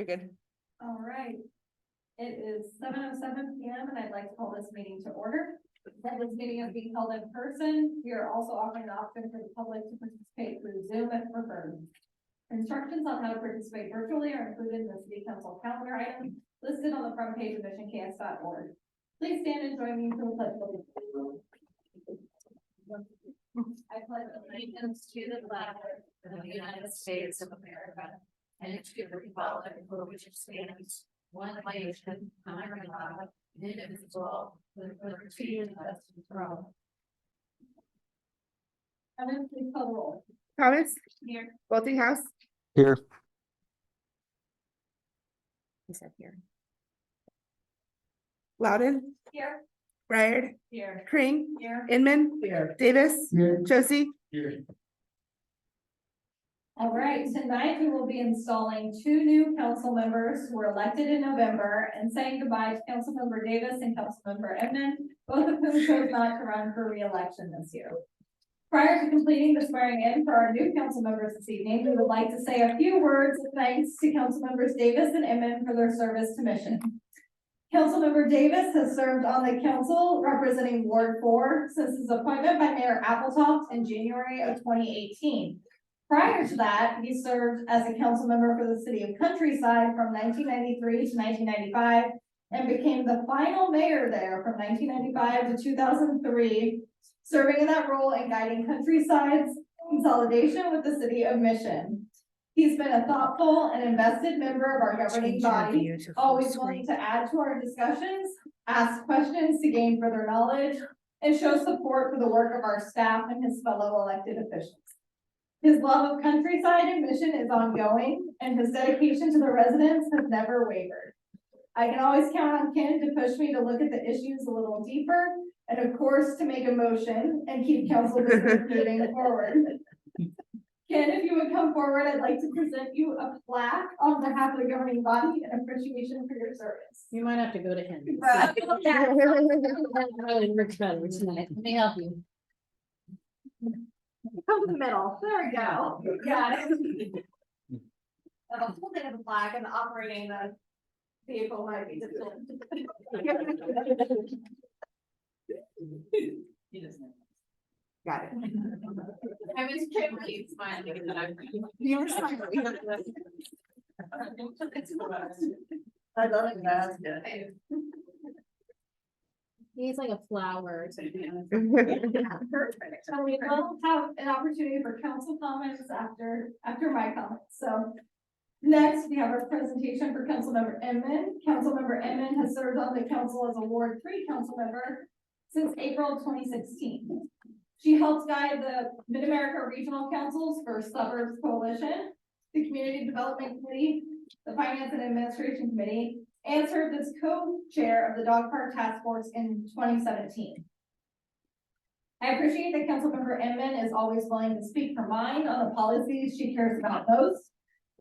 You're good. All right. It is 7:07 PM and I'd like to call this meeting to order. This meeting is being held in person. We are also offering the option for the public to participate through Zoom if preferred. Instructions on how to participate virtually are included in the city council calendar item listed on the front page of missionks.org. Please stand and join me for the pledge of allegiance. I pledge allegiance to the flag of the United States of America and to the republic for which it stands, one nation, under God, indivisible, with liberty and justice for all. Evan, please call the roll. Thomas, Here. Boultinghouse. Here. He said here. Loudon, Here. Ryherd, Here. Kring, Here. Inman, Here. Davis, Here. Josie. Here. All right, tonight we will be installing two new council members who were elected in November and saying goodbye to Councilmember Davis and Councilmember Inman, both of whom chose not to run for re-election this year. Prior to completing the swearing in for our new council members this evening, we would like to say a few words of thanks to Councilmembers Davis and Inman for their service to Mission. Councilmember Davis has served on the council representing Ward 4 since his appointment by Mayor Appletoft in January of 2018. Prior to that, he served as a council member for the city of Countryside from 1993 to 1995 and became the final mayor there from 1995 to 2003, serving in that role and guiding Countryside's consolidation with the city of Mission. He's been a thoughtful and invested member of our governing body, always willing to add to our discussions, ask questions to gain further knowledge, and show support for the work of our staff and his fellow elected officials. His love of Countryside and Mission is ongoing, and his dedication to the residents has never wavered. I can always count on Ken to push me to look at the issues a little deeper, and of course, to make a motion and keep council business moving forward. Ken, if you would come forward, I'd like to present you a plaque on behalf of the governing body and appreciation for your service. You might have to go to him. Let me help you. Come to the middle. There we go. Got it. The whole thing of the flag and operating the vehicle might be difficult. Got it. I was truly smiling that I'm. You were smiling. I love it. That's good. He's like a flower. Perfect. So we will have an opportunity for council comments after my comments. So next we have our presentation for Councilmember Inman. Councilmember Inman has served on the council as a Ward 3 council member since April 2016. She helps guide the Mid-America Regional Council's First Suburbs Coalition, the Community Development Committee, the Finance and Administration Committee, and served as co-chair of the Dog Park Task Force in 2017. I appreciate that Councilmember Inman is always willing to speak her mind on the policies she cares about most.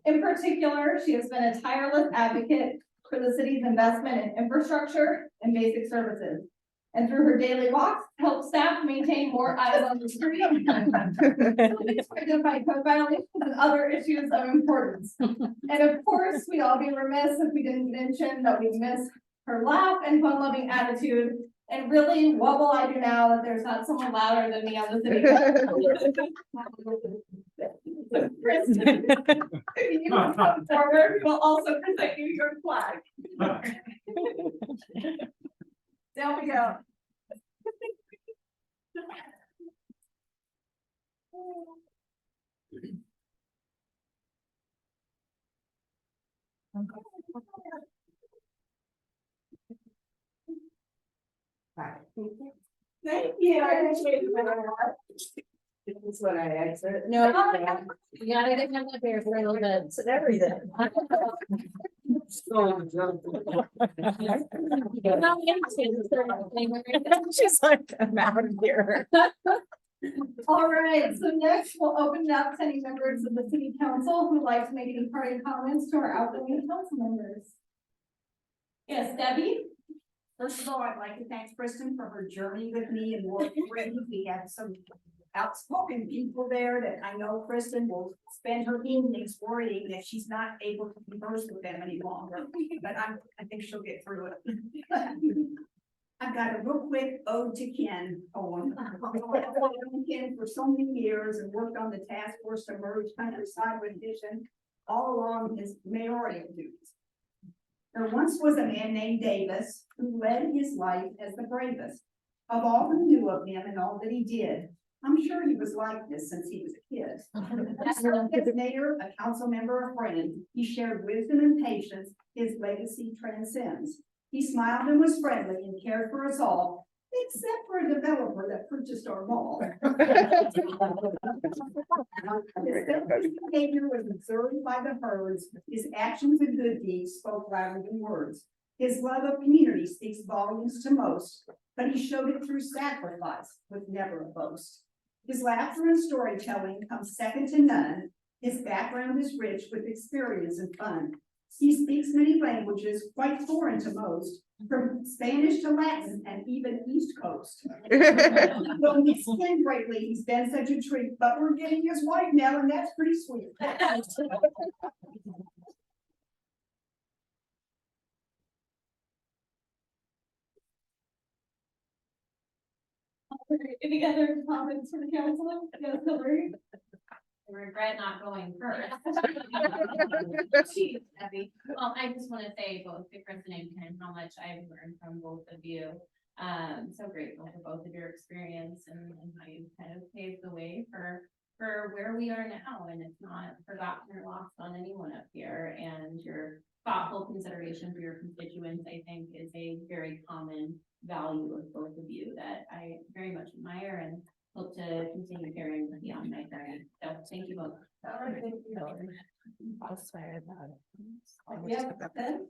In particular, she has been a tireless advocate for the city's investment in infrastructure and basic services. And through her daily walks, help staff maintain more eyes on the street, identify code violations and other issues of importance. And of course, we'd all be remiss if we didn't mention that we miss her laugh and fun-loving attitude. And really, what will I do now that there's not someone louder than me on the city? Kristin, if you will come forward, we'll also present you your flag. Down we go. Thank you. I appreciate it very much. This is what I answered. No, you gotta get him up here for a little bit. It's everything. She's like, I'm out of here. All right, so next we'll open it up to any members of the city council who'd like to make any parting comments to our outgoing council members. Yes, Debbie? First of all, I'd like to thank Kristin for her journey with me in Ward 3. We had some outspoken people there that I know Kristin will spend her evenings worrying that she's not able to converse with them any longer, but I think she'll get through it. I've got a real quick ode to Ken poem. I've known Ken for so many years and worked on the task force to merge countryside rendition all along his mayoral duties. There once was a man named Davis who led his life as the bravest. Of all who knew of him and all that he did, I'm sure he was like this since he was a kid. As mayor, a council member, a friend, he shared wisdom and patience. His legacy transcends. He smiled and was friendly and cared for us all, except for a developer that purchased our mall. His selfish behavior was observed by the herds. His actions and good deeds spoke louder than words. His love of community speaks volumes to most, but he showed it through sacrifice with never a boast. His laughter and storytelling comes second to none. His background is rich with experience and fun. He speaks many languages, quite foreign to most, from Spanish to Latin and even East Coast. Though he's skinned greatly, he's been such a treat, but we're getting his wife now, and that's pretty sweet. Any other comments from the council? Yes, Hillary? I regret not going first. Jeez, Debbie. Well, I just want to say both to Kristin and Ken how much I've learned from both of you. So grateful for both of your experience and how you kind of paved the way for where we are now, and it's not forgotten or lost on anyone up here. And your thoughtful consideration for your constituents, I think, is a very common value of both of you that I very much admire and hope to continue carrying beyond my journey. So thank you both. I'll swear about it. Yeah, Ben?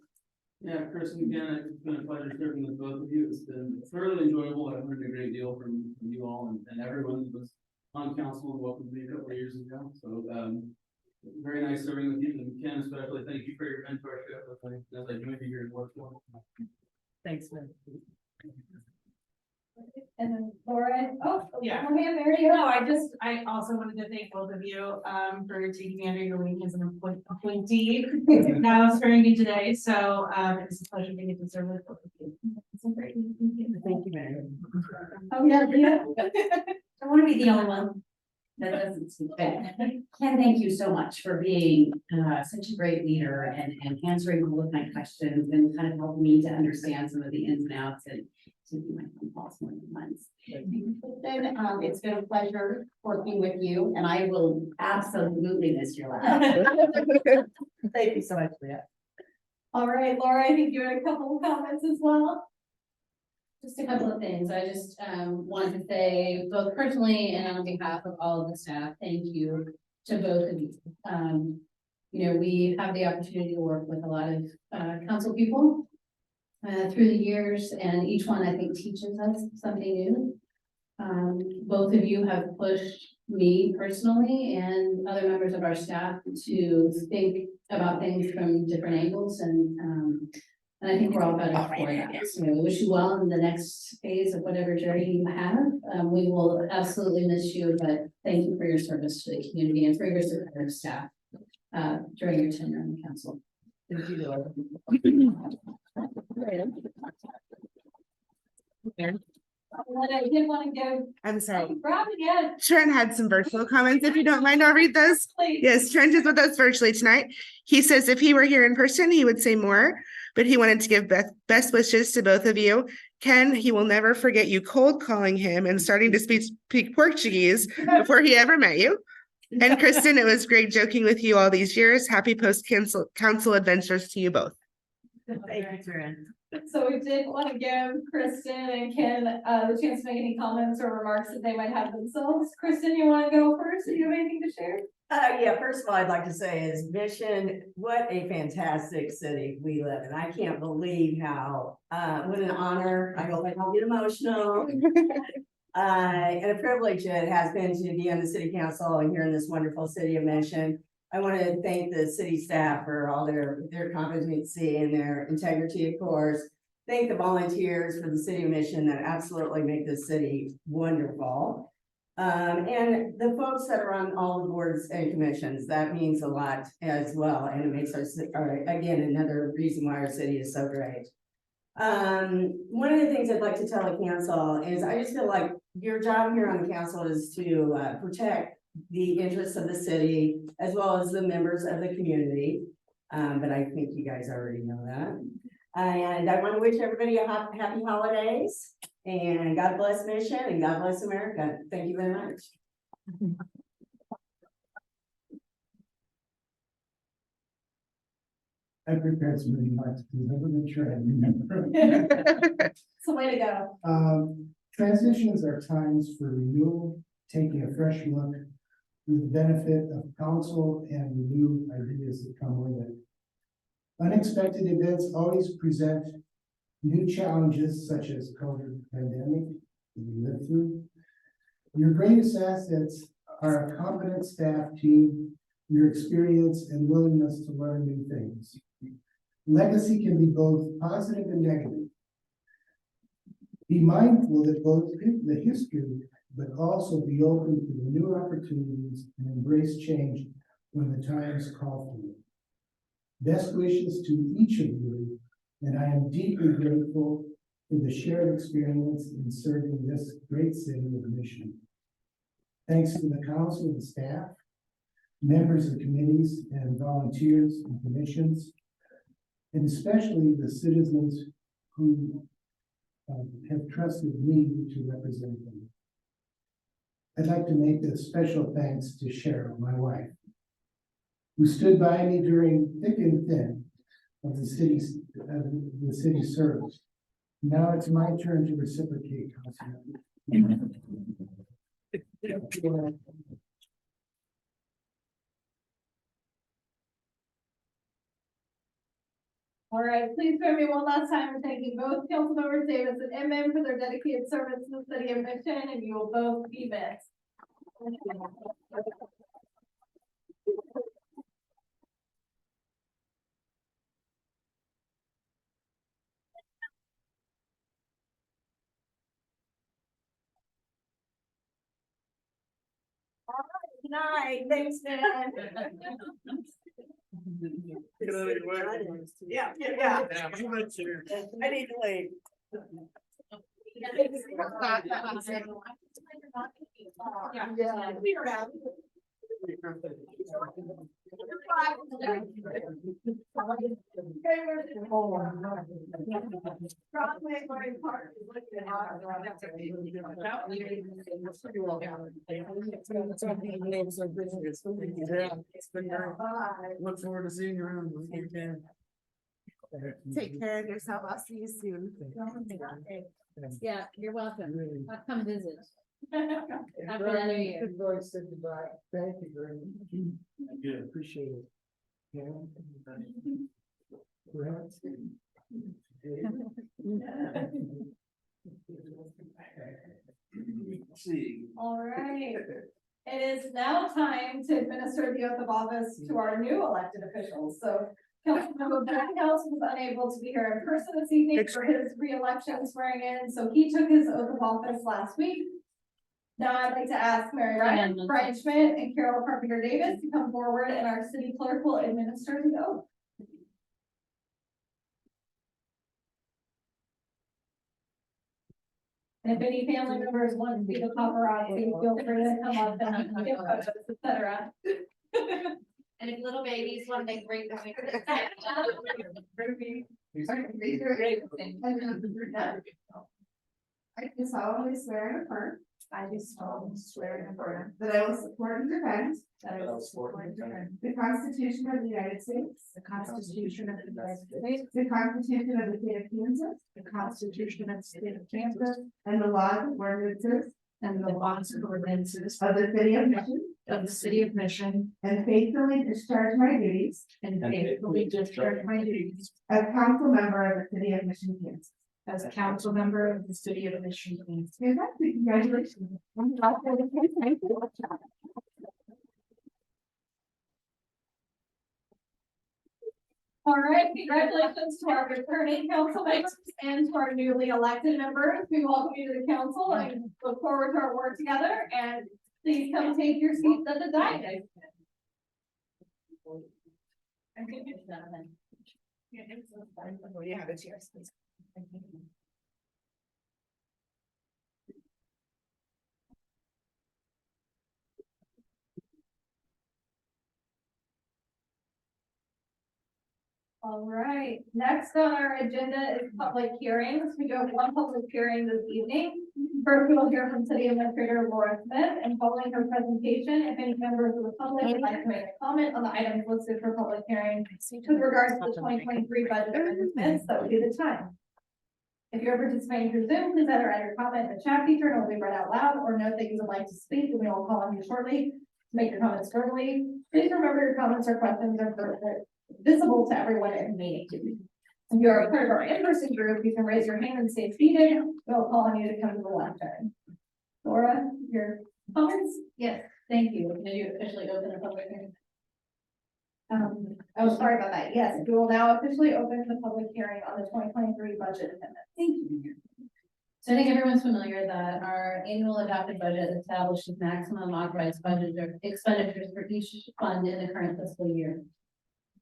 Yeah, Kristin, again, it's been a pleasure serving with both of you. It's been thoroughly enjoyable. I've learned a great deal from you all and everyone who was on council and welcomed me a couple of years ago. So, very nice serving with you, and Ken especially, thank you for your mentorship as I joined you here in Woodson. Thanks, man. And then Laura, Yeah. There you go. I also wanted to thank both of you, for taking me under your wing as an appointee. Now starting me today, so, it's a pleasure to get to serve with both of you. So great. Thank you, Mary. Oh, yeah. I want to be the only one that doesn't speak. Ken, thank you so much for being such a great leader and answering all of my questions and kind of helping me to understand some of the ins and outs and taking my phone calls more than once. Then it's been a pleasure working with you, and I will absolutely miss your laugh. Thank you so much, Leah. All right, Laura, I think you had a couple of comments as well. Just a couple of things. I just wanted to say both personally and on behalf of all of the staff, thank you to both of you. You know, we have the opportunity to work with a lot of council people through the years, and each one I think teaches us something new. Both of you have pushed me personally and other members of our staff to think about things from different angles, and I think we're all better for that. So we wish you well in the next phase of whatever journey you have. We will absolutely miss you, but thank you for your service to the community and for your support of staff during your tenure on the council. Thank you, Laura. I did want to go. I'm sorry. Grab again, Trent had some virtual comments. If you don't mind, I'll read those. please. Yes, Trent is with us virtually tonight. He says if he were here in person, he would say more, but he wanted to give best wishes to both of you. Ken, he will never forget you cold calling him and starting to speak Portuguese before he ever met you. And Kristin, it was great joking with you all these years. Happy post-council adventures to you both. Thank you, Trent. So we did want to give Kristin and Ken the chance to make any comments or remarks that they might have themselves. Kristin, you want to go first? Do you have anything to share? Yeah, first of all, I'd like to say is Mission, what a fantastic city we live in. I can't believe how, what an honor. I hope I don't get emotional. And a privilege it has been to be on the city council and here in this wonderful city of Mission. I want to thank the city staff for all their competency and their integrity, of course. Thank the volunteers for the city of Mission that absolutely make this city wonderful. And the folks that are on all the boards and commissions, that means a lot as well, and it makes again, another reason why our city is so great. One of the things I'd like to tell the council is I just feel like your job here on the council is to protect the interests of the city as well as the members of the community. But I think you guys already know that. And I want to wish everybody a happy holidays, and God bless Mission and God bless America. Thank you very much. I prepared some remarks because I wasn't sure I remember. It's the way to go. Transitions are times for renewal, taking a fresh look with the benefit of counsel and the new ideas that come with it. Unexpected events always present new challenges such as COVID pandemic that we lived through. Your greatest assets are a competent staff team, your experience and willingness to learn new things. Legacy can be both positive and negative. Be mindful that both the history, but also be open to the new opportunities and embrace change when the times call for it. Best wishes to each of you, and I am deeply grateful for the shared experience in serving this great city of Mission. Thanks to the council and staff, members of committees and volunteers and commissions, and especially the citizens who have trusted me to represent them. I'd like to make a special thanks to Cheryl, my wife, who stood by me during thick and thin of the city service. Now it's my turn to reciprocate, Councilmember. All right, please join me one last time in thanking both Councilmembers Davis and Inman for their dedicated service to the city of Mission, and you will both be missed. Good night. Thanks, man. Yeah. I need to leave. Look forward to seeing you around. Take care of yourself. I'll see you soon. Yeah, you're welcome. I'll come visit. After the new year. Thank you very much. Good. Appreciate it. Yeah. Grant. See. All right. It is now time to administer the oath of office to our new elected officials. So Councilmember Boultinghouse was unable to be here in person this evening for his re-election swearing in, so he took his oath of office last week. Now I'd like to ask Mary Ryherd, Brian Schmid, and Cheryl Carpenter-Davis to come forward, and our city clerk will administer the oath. And if any family members want to be the paparazzi, feel free to come up and give photos, etc. And if little babies want to make great. I do solemnly swear and affirm. I do solemnly swear and affirm that I will support and defend. That I will support and defend. The Constitution of the United States. The Constitution of the United States. The Constitution of the State of Kansas. The Constitution of the State of Kansas. And the laws and ordinances. And the laws and ordinances. Of the city of Mission. Of the city of Mission. And faithfully discharge my duties. And faithfully discharge my duties. As council member of the city of Mission, Kansas. As a council member of the city of Mission, Kansas. Congratulations. All right, congratulations to our returning council members and to our newly elected members. We welcome you to the council and look forward to our work together, and please come take your seats at the dais. Yeah, it's yours. All right, next on our agenda is public hearings. We do have one public hearing this evening. First, we will hear from City Administrator Laura Schmid, and following her presentation, if any members of the public would like to make a comment on the items listed for public hearing with regards to the 2023 budget amendments, that would be the time. If you're participating through Zoom, please either add your comment in the chat feature and it'll be read out loud, or note that you would like to speak, and we will call on you shortly to make your comments verbally. Please remember your comments or questions are visible to everyone in the meeting. If you are a part of our in-person group, you can raise your hand and stay seated. We'll call on you to come to the lectern. Laura, your comments? Yes, thank you. Did you officially open a public hearing? Oh, sorry about that. Yes, we will now officially open the public hearing on the 2023 budget amendment. Thank you. So I think everyone's familiar that our annual adopted budget establishes maximum authorized budget or expenditures for each fund in the current fiscal year.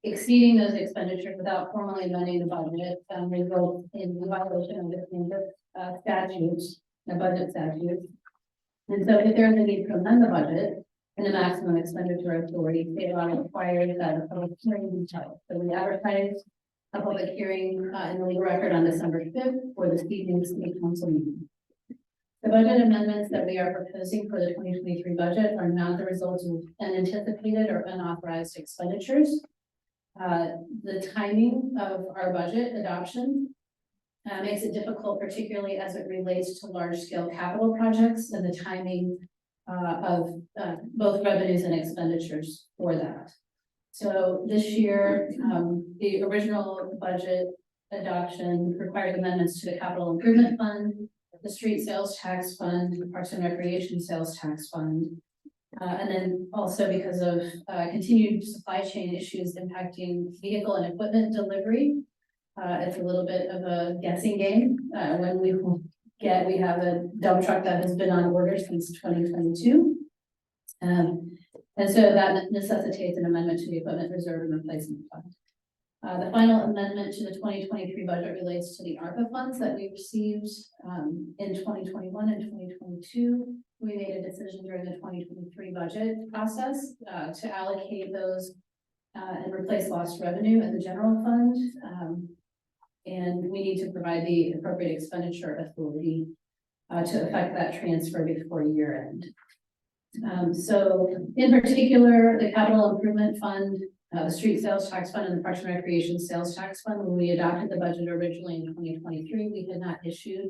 Exceeding those expenditures without formally amending the budget results in violation of the statutes, the budget statutes. And so if there is a need to amend the budget and the maximum expenditure authority, state law requires that a public hearing be held. So we advertised a public hearing in the legal record on December 5th for this evening's city council meeting. The budget amendments that we are proposing for the 2023 budget are not the result of unanticipated or unauthorized expenditures. The timing of our budget adoption makes it difficult, particularly as it relates to large-scale capital projects and the timing of both revenues and expenditures for that. So this year, the original budget adoption required amendments to the Capital Improvement Fund, the Street Sales Tax Fund, the Parks and Recreation Sales Tax Fund, and then also because of continued supply chain issues impacting vehicle and equipment delivery. It's a little bit of a guessing game when we have a dump truck that has been on order since 2022. And so that necessitates an amendment to the equipment reserve and replacement fund. The final amendment to the 2023 budget relates to the ARPA funds that we received in 2021 and 2022. We made a decision during the 2023 budget process to allocate those and replace lost revenue in the general fund. And we need to provide the appropriate expenditure authority to effect that transfer before year end. So in particular, the Capital Improvement Fund, the Street Sales Tax Fund, and the Parks and Recreation Sales Tax Fund, when we adopted the budget originally in 2023, we had not issued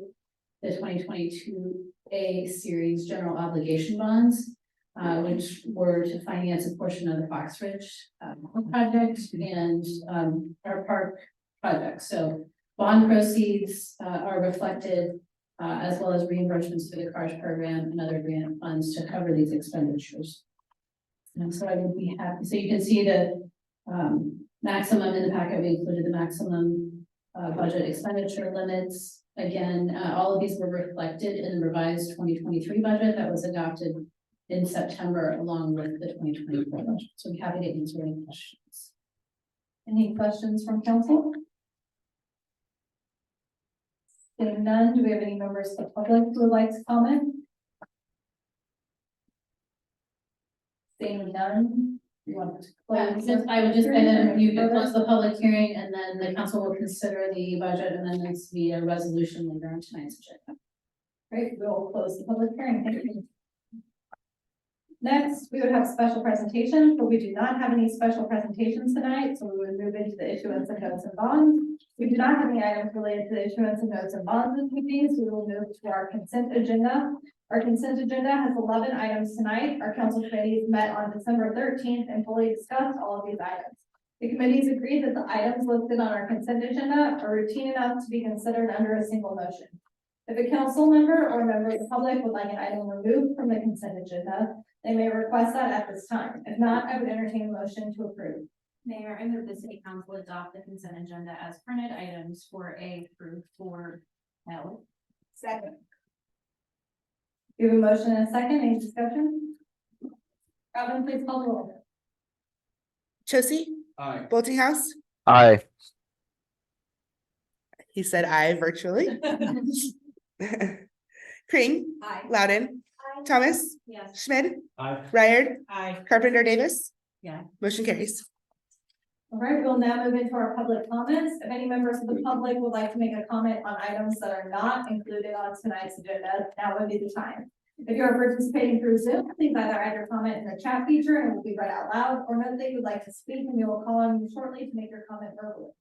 the 2022 A series general obligation bonds, which were to finance a portion of the Fox Ridge project and our park project. So bond proceeds are reflected as well as reimbursements for the CARS program and other grant funds to cover these expenditures. And so I would be happy. So you can see the maximum in the packet. We included the maximum budget expenditure limits. Again, all of these were reflected in the revised 2023 budget that was adopted in September along with the 2024 budget. So I'm happy to answer any questions. Any questions from council? Seeing none, do we have any members of the public who would like to comment? Seeing none, you want to close? I would just kind of, you can close the public hearing and then the council will consider the budget amendments via resolution later on tonight's agenda. Great, we'll close the public hearing. Thank you. Next, we would have special presentations, but we do not have any special presentations tonight, so we would move into the issuance of notes and bonds. We do not have any items related to the issuance of notes and bonds this evening, so we will move to our consent agenda. Our consent agenda has 11 items tonight. Our council committees met on December 13th and fully discussed all of these items. The committees agreed that the items listed on our consent agenda are routine enough to be considered under a single motion. If a council member or member of the public would like an item removed from the consent agenda, they may request that at this time. If not, I would entertain a motion to approve. Mayor, I move the city council adopt the consent agenda as printed items for A through 4L. Second. We have a motion and a second, any discussion? Robin, please call the roll. Josie, Aye. Boultinghouse, Aye. he said aye virtually. Kring, Aye. Loudon, Thomas, Yes. Schmid, Aye. Ryherd, Aye. Carpenter-Davis. Yeah. Motion carries. All right, we'll now move into our public comments. If any members of the public would like to make a comment on items that are not included on tonight's agenda, now would be the time. If you are participating through Zoom, please either add your comment in the chat feature and it will be read out loud, or note that you would like to speak and we will call on you shortly to make your comment verbally.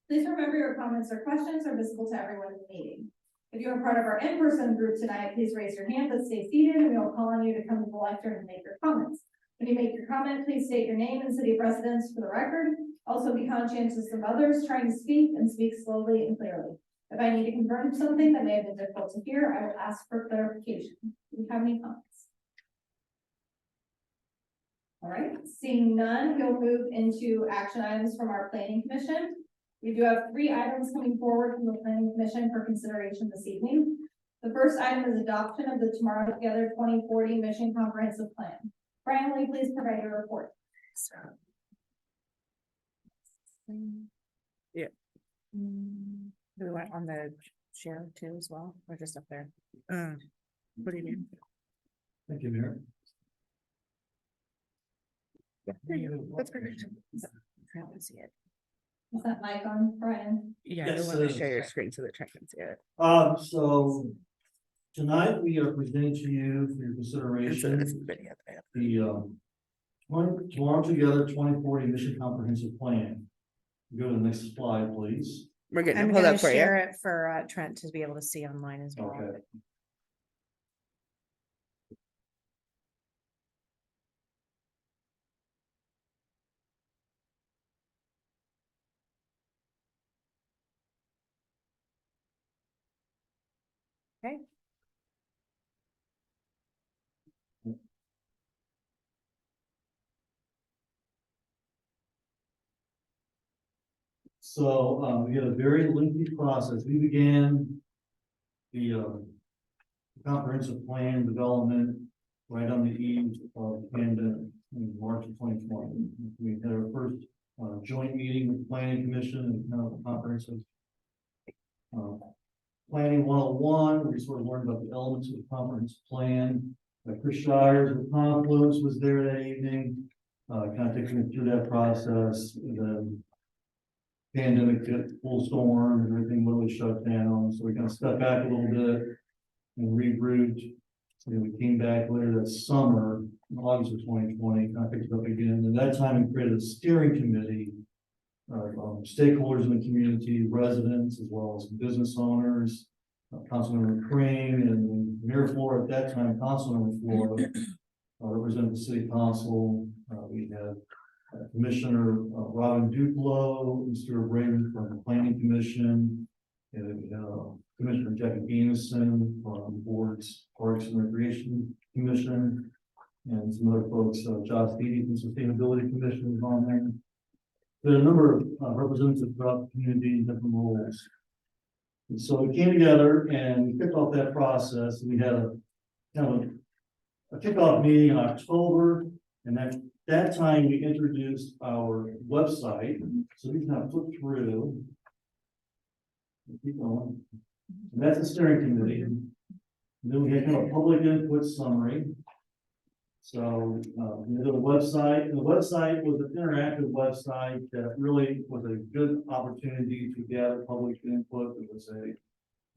Please remember your comments or questions are visible to everyone in the meeting. If you are part of our in-person group tonight, please raise your hand but stay seated and we will call on you to come to the lectern and make your comments. When you make your comment, please state your name and city of residence for the record. Also be conscientious of others trying to speak and speak slowly and clearly. If I need to confirm something that may have been difficult to hear, I will ask for clarification. Do you have any comments? All right, seeing none, we'll move into action items from our planning commission. We do have 3 items coming forward from the planning commission for consideration this evening. The first item is adoption of the Tomorrow Together 2040 Mission Comprehensive Plan. Brian, will you please provide your report? Yeah. Do we want on the share too as well, or just up there? What do you mean? Thank you, Mayor. Yeah, there you go. That's perfect. Trent can see it. Is that mic on, Brian? Yeah, I Yes, want to it share your is. screen so that Trent can see it. So tonight we are presenting to you for your And so consideration, this is the video that I have. the Tomorrow Together 2040 Mission Comprehensive Plan. Go to the next slide, please. We're getting I'm it pulled gonna up for you. share it for Trent to be able to see online as well. Okay. Okay. So we had a very lengthy process. We began the comprehensive plan development right on the eve of the pandemic in March of 2020. We had our first joint meeting with the planning commission and kind of a comprehensive planning 101. We sort of learned about the elements of the comprehensive plan. Chris Shires with Confluence was there that evening, kind of taking me through that process. The pandemic hit full storm and everything literally shut down. So we kind of stepped back a little bit and regrouped. So we came back later that summer, in August of 2020, kind of picked it up again. And that time we created a steering committee of stakeholders in the community, residents, as well as business owners, Councilmember Kring and Mayor Floor at that time, Councilmember Floor, represented the city council. We had Commissioner Robin Duplo, Mr. Brayden from the Planning Commission, and Commissioner Jackie Gamison from the board's Parks and Recreation Commission, and some other folks, Josh Beatty from Sustainability Commission was on there. There are a number of representatives throughout the community in different roles. And so we came together and we kicked off that process. We had a kind of a kickoff meeting in October, and that time we introduced our website. So we kind of flip through. Keep going. And that's the steering committee. And then we had kind of a public input summary. So we did a website, and the website was an interactive website that really was a good opportunity to gather public input. There was a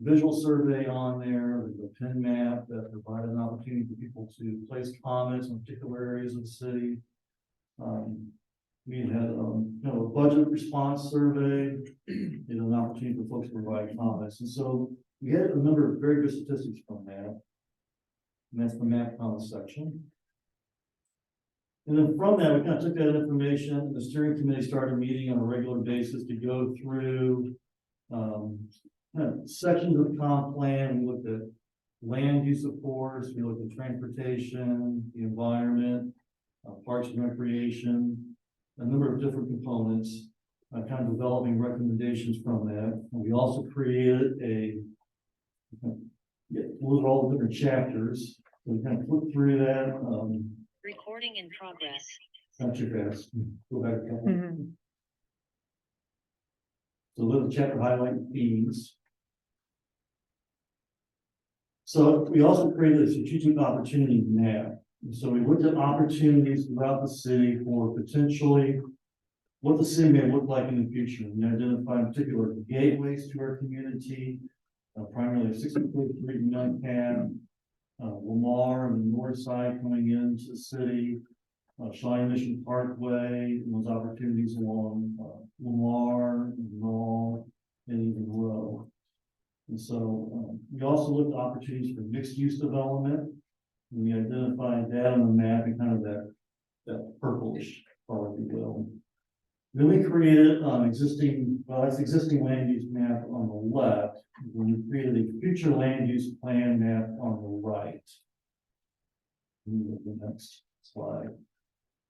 visual survey on there, there's a pin map that provided an opportunity for people to place comments on particular areas of the city. We had a budget response survey, and an opportunity for folks to provide comments. And so we had a number of very good statistics from that. And that's the map comment section. And then from that, we kind of took that information, and the steering committee started meeting on a regular basis to go through sections of the comp plan. We looked at land use, of course, we looked at transportation, the environment, parks and recreation. a number of different components, kind of developing recommendations from that. And we also created look at all the different chapters. So we kind of flip through that. Recording in progress. Not too fast. Go back a couple. Mhm. So little chapter highlight themes. So we also created a strategic opportunity map. So we looked at opportunities throughout the city for potentially what the city may look like in the future. We identified particular gateways to our community, primarily 64th Street and Young Path, Lamar and the north side coming into the city, Shawnee Mission Parkway, and those opportunities along Lamar and Knoll and even Row. And so we also looked at opportunities for mixed use development. And we identified that on the map and kind of that purplish part, if you will. Then we created that's existing land use map on the left. When we created a future land use plan map on the right. Move to the next slide.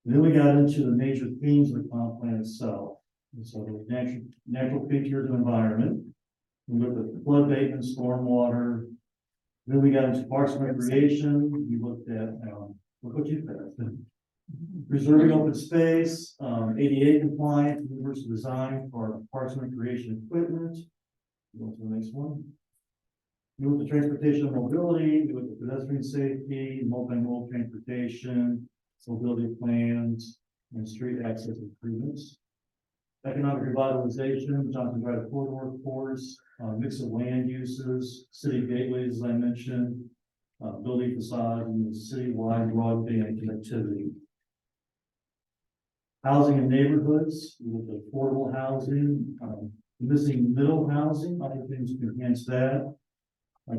Then we got into the major themes of the comp plan itself. And so the natural features of environment. We looked at flood abatement, stormwater. Then we got into parks and recreation. We looked at look what you said. Preserving open space, ADA compliant, universal design for parks and recreation equipment. Go to the next one. We looked at transportation and mobility. We looked at pedestrian safety, multimodal transportation, mobility plans, and street access improvements. Economic revitalization, Johnson Drive corridor, of course, mix of land uses, city gateways, as I mentioned, building facade, and citywide broadband connectivity. Housing and neighborhoods, with affordable housing, missing middle housing, other things to enhance that.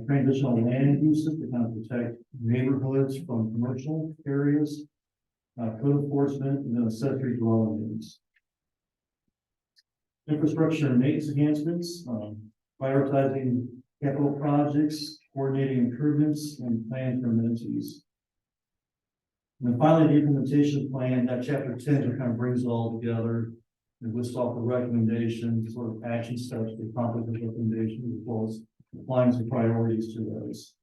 Transitional land uses to kind of protect neighborhoods from commercial areas, code enforcement, and then accessory dwelling units. Infrastructure and maintenance enhancements, prioritizing capital projects, coordinating improvements, and plan for amenities. And then finally, the implementation plan, that chapter 10 kind of brings it all together and lists off the recommendations, sort of action steps to accomplish the recommendations, as well as applying some priorities to those.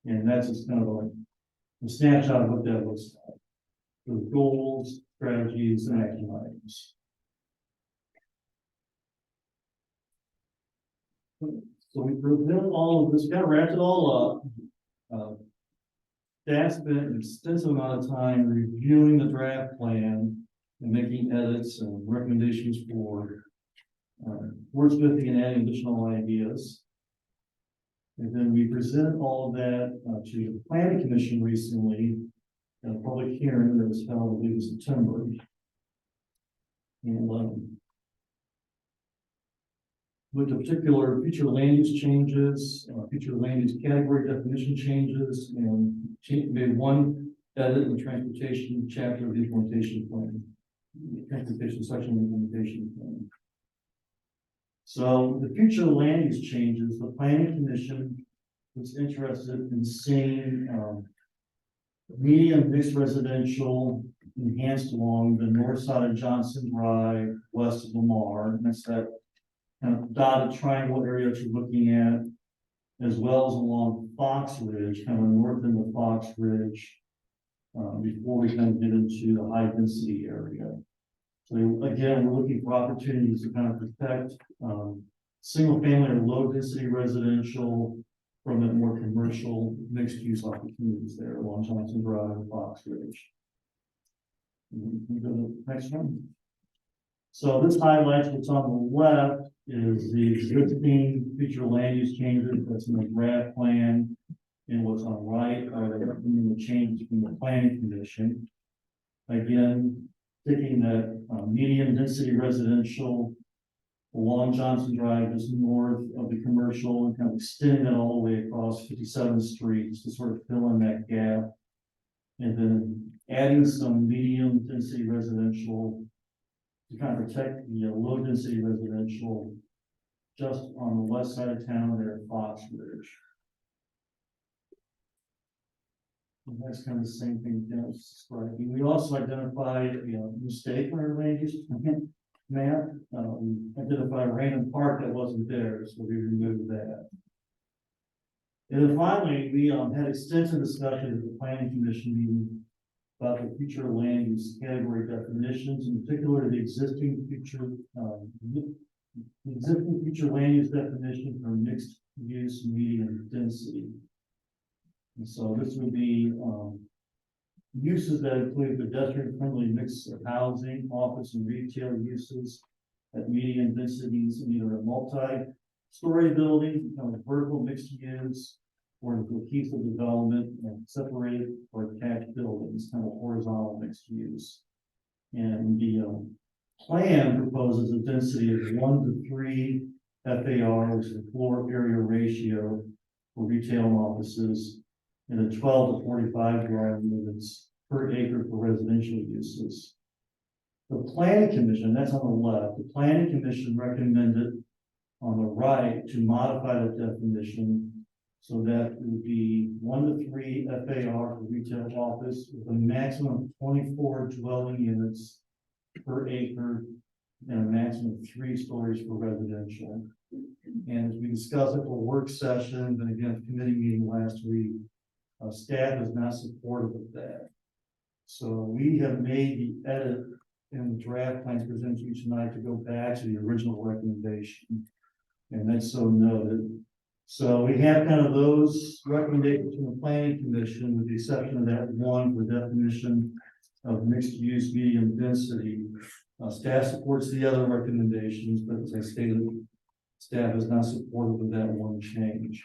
And that's just kind of a snapshot of what that looks like. So goals, strategies, and action items. So we presented all of this, kind of wrapped it all up. Staff spent an extensive amount of time reviewing the draft plan and making edits and recommendations for wordsmithing and adding additional ideas. And then we presented all of that to the planning commission recently at a public hearing that was held, I believe, in September. And with the particular future land use changes, future land use category definition changes, and made one edit in the transportation chapter of the implementation plan, transportation section of the implementation plan. So the future land use changes, the planning commission was interested in seeing medium mixed residential enhanced along the north side of Johnson Drive, west of Lamar, and that's that kind of dotted triangle area that you're looking at, as well as along Fox Ridge, kind of north end of Fox Ridge, before we kind of get into the high density area. So again, we're looking for opportunities to kind of protect single family or low density residential from the more commercial mixed use opportunities there along Johnson Drive and Fox Ridge. And we can go to the next one. So this highlights what's on the left is the existing future land use changes that's in the draft plan, and what's on the right are the changes from the planning commission. Again, taking that medium density residential along Johnson Drive is north of the commercial and kind of extending it all the way across 57th Street to sort of fill in that gap. And then adding some medium density residential to kind of protect the low density residential just on the west side of town there at Fox Ridge. And that's kind of the same thing that was describing. We also identified, mistake on our land use map. We identified a random park that wasn't there, so we removed that. And then finally, we had extensive discussion at the planning commission meeting about the future land use category definitions, in particular the existing future land use definition for mixed use, medium density. And so this would be uses that include pedestrian friendly mix of housing, office and retail uses at medium densities in either a multi-story building, vertical mixed use, or in cohesive development and separated or attached buildings, kind of horizontal mixed use. And the plan proposes a density of 1 to 3 FAR, which is a floor area ratio for retail and offices, and a 12 to 45 dwelling units per acre for residential uses. The planning commission, that's on the left, the planning commission recommended on the right to modify the definition so that it would be 1 to 3 FAR for retail office with a maximum of 24 dwelling units per acre and a maximum of 3 stories for residential. And as we discussed at the work session and again, committee meeting last week, staff is not supportive of that. So we have made the edit in the draft plans presented to you tonight to go back to the original recommendation. And that's so noted. So we have kind of those recommendations from the planning commission with the exception of that one for definition of mixed use medium density. Staff supports the other recommendations, but as I stated, staff is not supportive of that one change.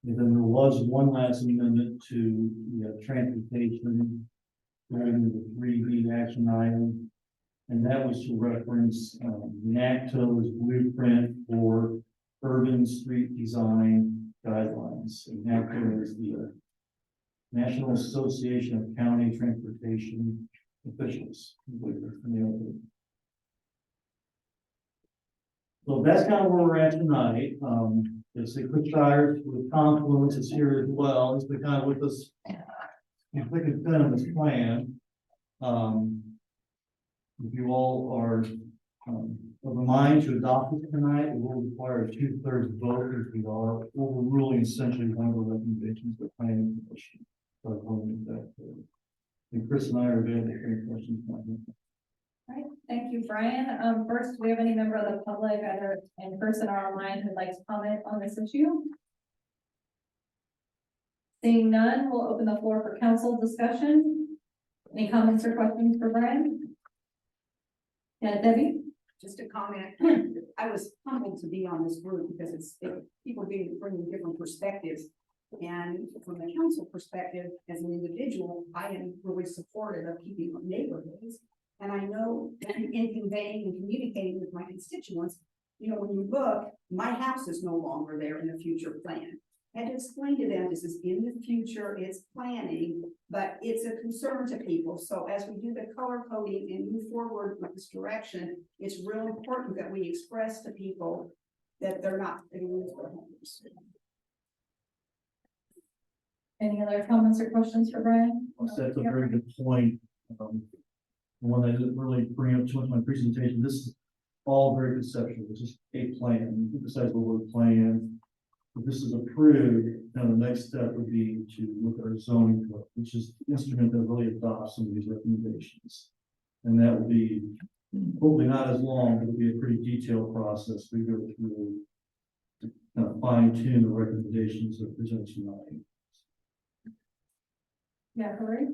And then there was one last amendment to the transportation during the 3B action item, and that was to reference NACTO's blueprint for urban street design guidelines. And NACTO is the National Association of County Transportation Officials. So that's kind of where we're at tonight. It's the Shire with Confluence is here as well. It's the kind of with us, if we could fit on this plan. If you all are of a mind to adopt it tonight, it will require a 2/3 vote if we are overruling essentially one of the recommendations of the planning commission. So I want to make that clear. And Chris and I are available for any questions. All right, thank you, Brian. First, do we have any member of the public, either in person or online, who'd like to comment on this issue? Seeing none, we'll open the floor for council discussion. Any comments or questions for Brian? Yeah, Debbie? Just a comment. I was humbled to be on this group because it's people bringing different perspectives. And from the council perspective, as an individual, I am really supportive of keeping neighborhoods. And I know in conveying and communicating with my constituents, when you look, my house is no longer there in the future plan. I had to explain to them this is in the future, it's planning, but it's a concern to people. So as we do the color coding and move forward with this direction, it's real important that we express to people that they're not going to lose their homes. Any other comments or questions for Brian? That's a very good point. One I didn't really bring up too much in my presentation. This is all very conceptual. It's just a plan. Besides the word plan, if this is approved, now the next step would be to look at our zoning code, which is the instrument that really adopts some of these recommendations. And that will be hopefully not as long, but it'll be a pretty detailed process. We go through to kind of fine tune the recommendations that are presented tonight. Yeah, Hillary?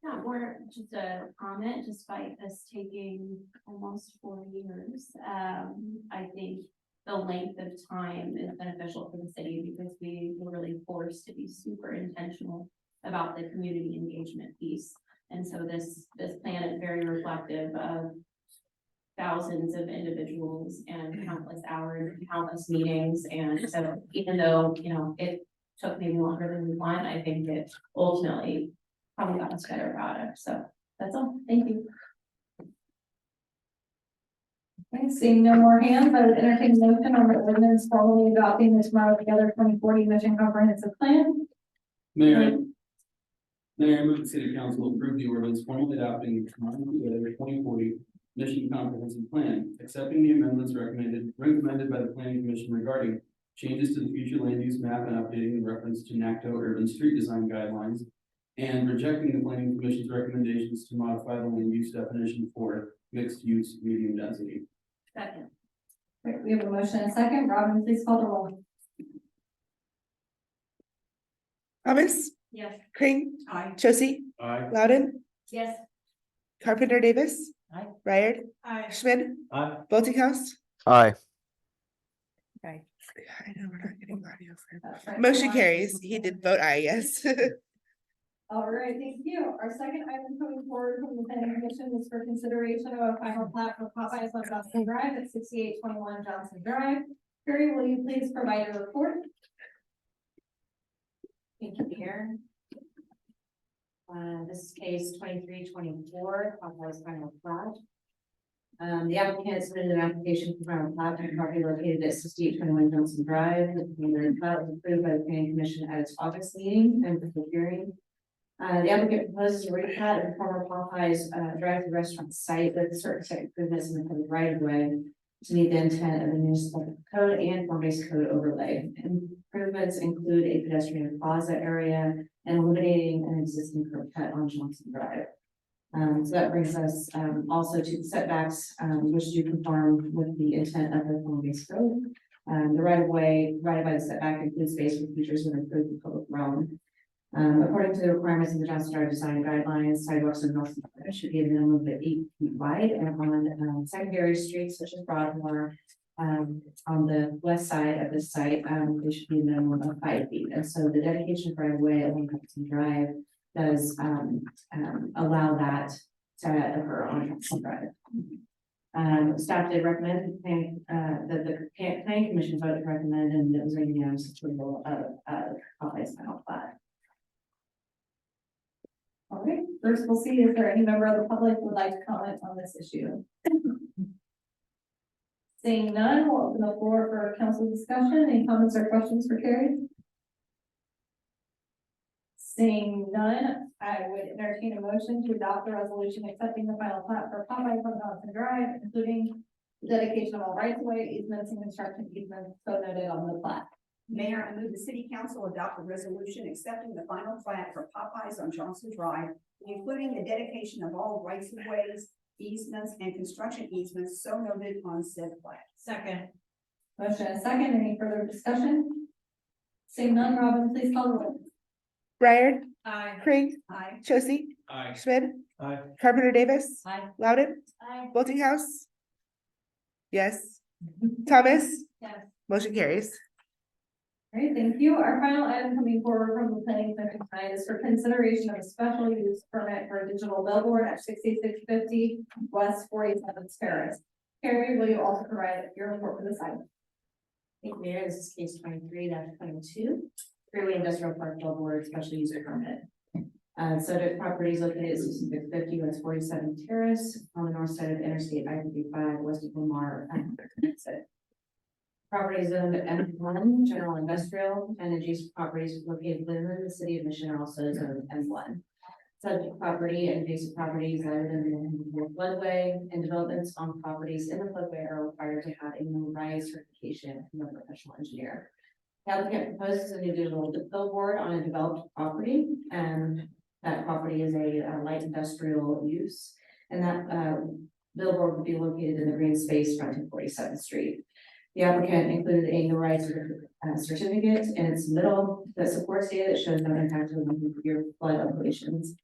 Yeah, we're just a comment, despite this taking almost 4 years. I think the length of time is beneficial for the city because we were really forced to be super intentional about the community engagement piece. And so this plan is very reflective of thousands of individuals and countless hours, and countless meetings. And so even though, it took maybe longer than we planned, I think it ultimately probably got us better product. So that's all. Thank you. Okay, seeing no more hands, I would entertain a motion on the ordinance formally adopting the Tomorrow Together 2040 Mission Comprehensive Plan. Mayor, I move the city council approve the ordinance formally adopting the Tomorrow Together 2040 Mission Comprehensive Plan, accepting the amendments recommended by the planning commission regarding changes to the future land use map and updating the reference to NACTO urban street design guidelines, and rejecting the planning commission's recommendations to modify the land use definition for mixed use medium density. Second. Great, we have a motion and a second. Robin, please call the roll. Thomas, Yes. Crane, Aye. Josie, Aye. Loudon, Yes. Carpenter-Davis. Aye. Ryherd, Aye. Schmid, Aye. Boultinghouse. Aye. Okay. I know we're not getting audio for. That's right. Motion carries. He did vote aye, yes. All right, thank you. Our second item coming forward from the planning commission is for consideration of a final plat for Popeyes on Johnson Drive at 6821 Johnson Drive. Carrie, will you please provide a report? Thank you, Mayor. This is case 2324, Popeyes final plat. The applicant submitted an application for final plat for property located at 6821 Johnson Drive. The plat was approved by the planning commission at its August meeting and before hearing. The applicant proposes a replat of the former Popeyes drive-through restaurant site with certain site improvements in the public right of way to meet the intent of the municipal code and form-based code overlay. Improvements include a pedestrian plaza area and eliminating an existing curb cut on Johnson Drive. So that brings us also to the setbacks, which do conform with the intent of the form-based code. The right of way, right by the setback includes space for features that improve the public realm. According to the requirements of the Johnson Drive design guidelines, sidewalks in North Dakota should be a minimum of 8 feet wide, and on secondary streets such as Broadmoor, on the west side of the site, they should be a minimum of 5 feet. And so the dedication of right of way along Johnson Drive does allow that to occur on Johnson Drive. Staff did recommend that the planning commission vote recommend, and it was a unanimous approval of Popeyes final plat. All right, first we'll see if there any member of the public would like to comment on this issue. Seeing none, we'll open the floor for council discussion. Any comments or questions for Carrie? Seeing none, I would entertain a motion to adopt the resolution accepting the final plat for Popeyes on Johnson Drive, including the dedication of all rights of way, easements, and construction easements so noted on the plat. Mayor, I move the city council adopt a resolution accepting the final plat for Popeyes on Johnson Drive, including the dedication of all rights of ways, easements, and construction easements so noted on said plat. Second. Motion and second, any further discussion? Seeing none, Robin, please call the roll. Ryherd, Aye. Crane, Aye. Josie, Aye. Schmid, Aye. Carpenter-Davis. Aye. Loudon, Aye. Boultinghouse. Yes. Thomas, Yes. motion carries. All right, thank you. Our final item coming forward from the planning commission tonight is for consideration of a special use permit for a digital billboard at 6650 West 47th Terrace. Carrie, will you also provide your report for this item? Thank you, Mayor. This is case 23-22, Freeway Industrial Park billboard special use permit. Subject property is located at 6650 West 47th Terrace on the north side of Interstate I-55 west of Lamar. Property is zoned M1, general industrial, and adjacent properties located within the city of Mission are also zoned M1. Subject property and adjacent properties are in the floodway, and developments on properties in the floodway are required to have a no rise certification from a professional engineer. The applicant proposes a new digital billboard on a developed property, and that property is a light industrial use, and that billboard would be located in the green space fronting 47th Street. The applicant included a no rise certificate in its middle that supports data that shows no impact on your flood operations.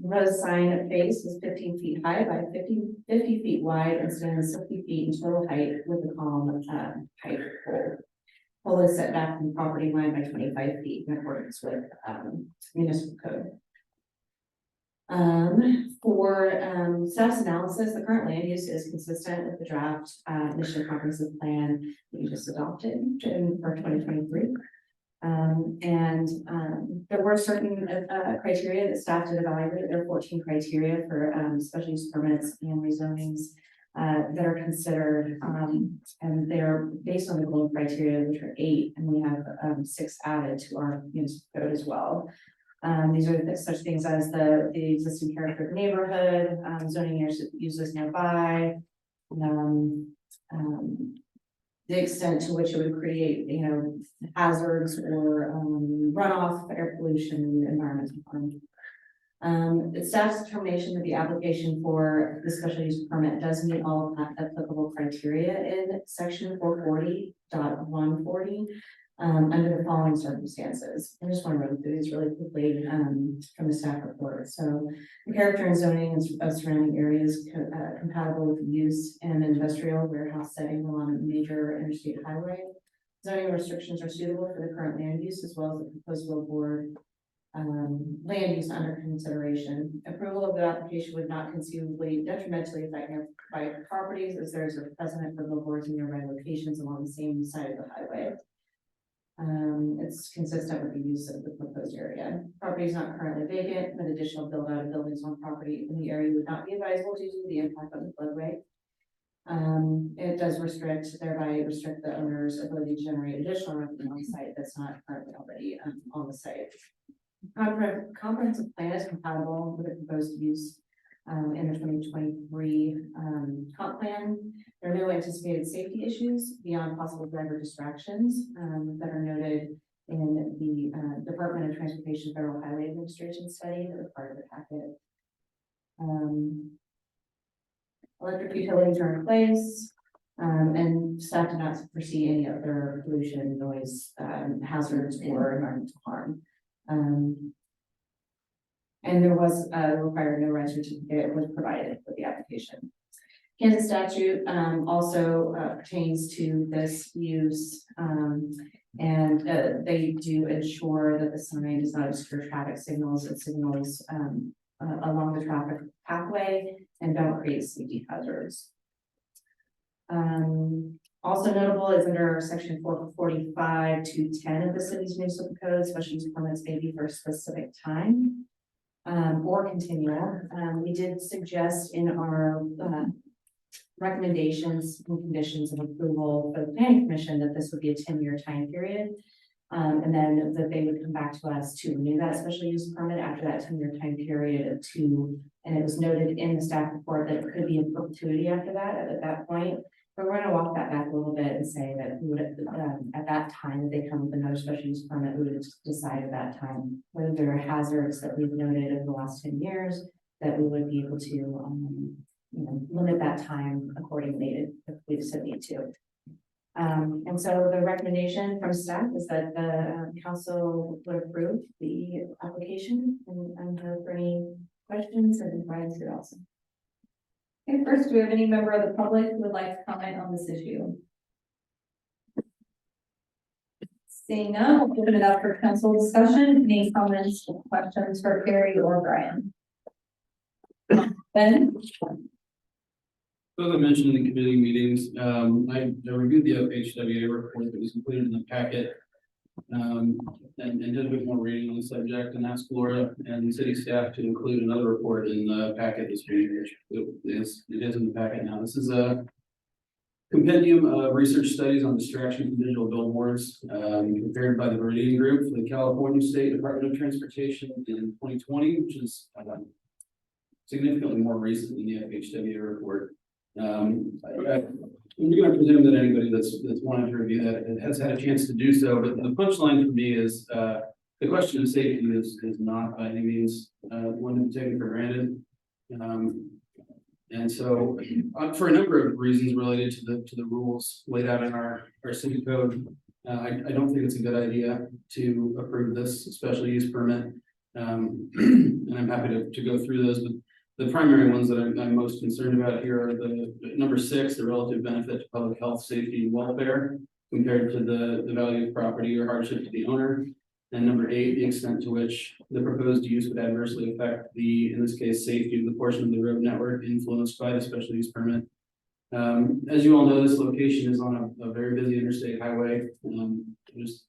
The proposed sign face is 15 feet high by 50 feet wide and stands 60 feet in total height with a column height pole. Pole is set back from the property line by 25 feet in accordance with municipal code. For staff's analysis, the current land use is consistent with the draft mission comprehensive plan that you just adopted for 2023. There were certain criteria that staff did evaluate. There are 14 criteria for special use permits and rezonings. that are considered, and they're based on the gold criteria, which are 8, and we have 6 added to our municipal code as well. These are such things as the existing character of the neighborhood, zoning uses nearby, the extent to which it would create, hazards or runoff, air pollution, environmental harm. The staff's determination that the application for the special use permit does meet all applicable criteria in section 440.140 under the following circumstances. I just want to run through these really quickly from the staff report. So the character and zoning of surrounding areas compatible with use in an industrial warehouse setting along a major interstate highway. Zoning restrictions are suitable for the current land use as well as the proposed billboard land use under consideration. Approval of the application would not conceivably detrimentally affect nearby properties as there is a precedent for billboards in nearby locations along the same side of the highway. It's consistent with the use of the proposed area. Property is not currently vacant, but additional build out of buildings on property in the area would not be advisable due to the impact on the floodway. It does thereby restrict the owner's ability to generate additional revenue on the site that's not currently already on the site. Comprehensive plan is compatible with the proposed use in the 2023 comp plan. There are no anticipated safety issues beyond possible driver distractions that are noted in the Department of Transportation Federal Highway Administration study that was part of the packet. Electric utilities are in place, and staff did not foresee any other pollution, noise, hazards, or environmental harm. And there was required no right certificate was provided for the application. Kansas statute also pertains to this use, and they do ensure that the sign does not obscure traffic signals. It signals along the traffic pathway and don't create safety hazards. Also notable is under section 445 to 10 of the city's municipal code, special use permits may be for a specific time or continual. We did suggest in our recommendations and conditions of approval for the planning commission that this would be a 10-year time period. And then that they would come back to us to renew that special use permit after that 10-year time period and it was noted in the staff report that it could be in perpetuity after that at that point. But we're gonna walk that back a little bit and say that we would, at that time that they come with another special use permit, we would decide at that time whether there are hazards that we've noted over the last 10 years that we would be able to, limit that time accordingly if we so need to. And so the recommendation from staff is that the council would approve the application and for any questions and Brian's here also. Okay, first, do we have any member of the public who would like to comment on this issue? Seeing none, we'll open it up for council discussion. Any comments or questions for Carrie or Brian? Ben? As I mentioned in the committee meetings, I reviewed the FHWA report that was included in the packet and did a bit more reading on the subject and asked Florida and city staff to include another report in the packet this week, which it is in the packet now. This is a compendium of research studies on distraction from digital billboards prepared by the Meridian Group for the California State Department of Transportation in 2020, which is significantly more recent than the FHWA report. I'm going to presume that anybody that's wanted to review that has had a chance to do so, but the punchline for me is the question of safety is not by any means one to be taken for granted. And so for a number of reasons related to the rules laid out in our city code, I don't think it's a good idea to approve this special use permit. And I'm happy to go through those, but the primary ones that I'm most concerned about here are the number 6, the relative benefit to public health, safety, and welfare compared to the value of property or hardship to the owner. And number 8, the extent to which the proposed use would adversely affect in this case, safety of the portion of the road network influenced by the special use permit. As you all know, this location is on a very busy interstate highway. There's,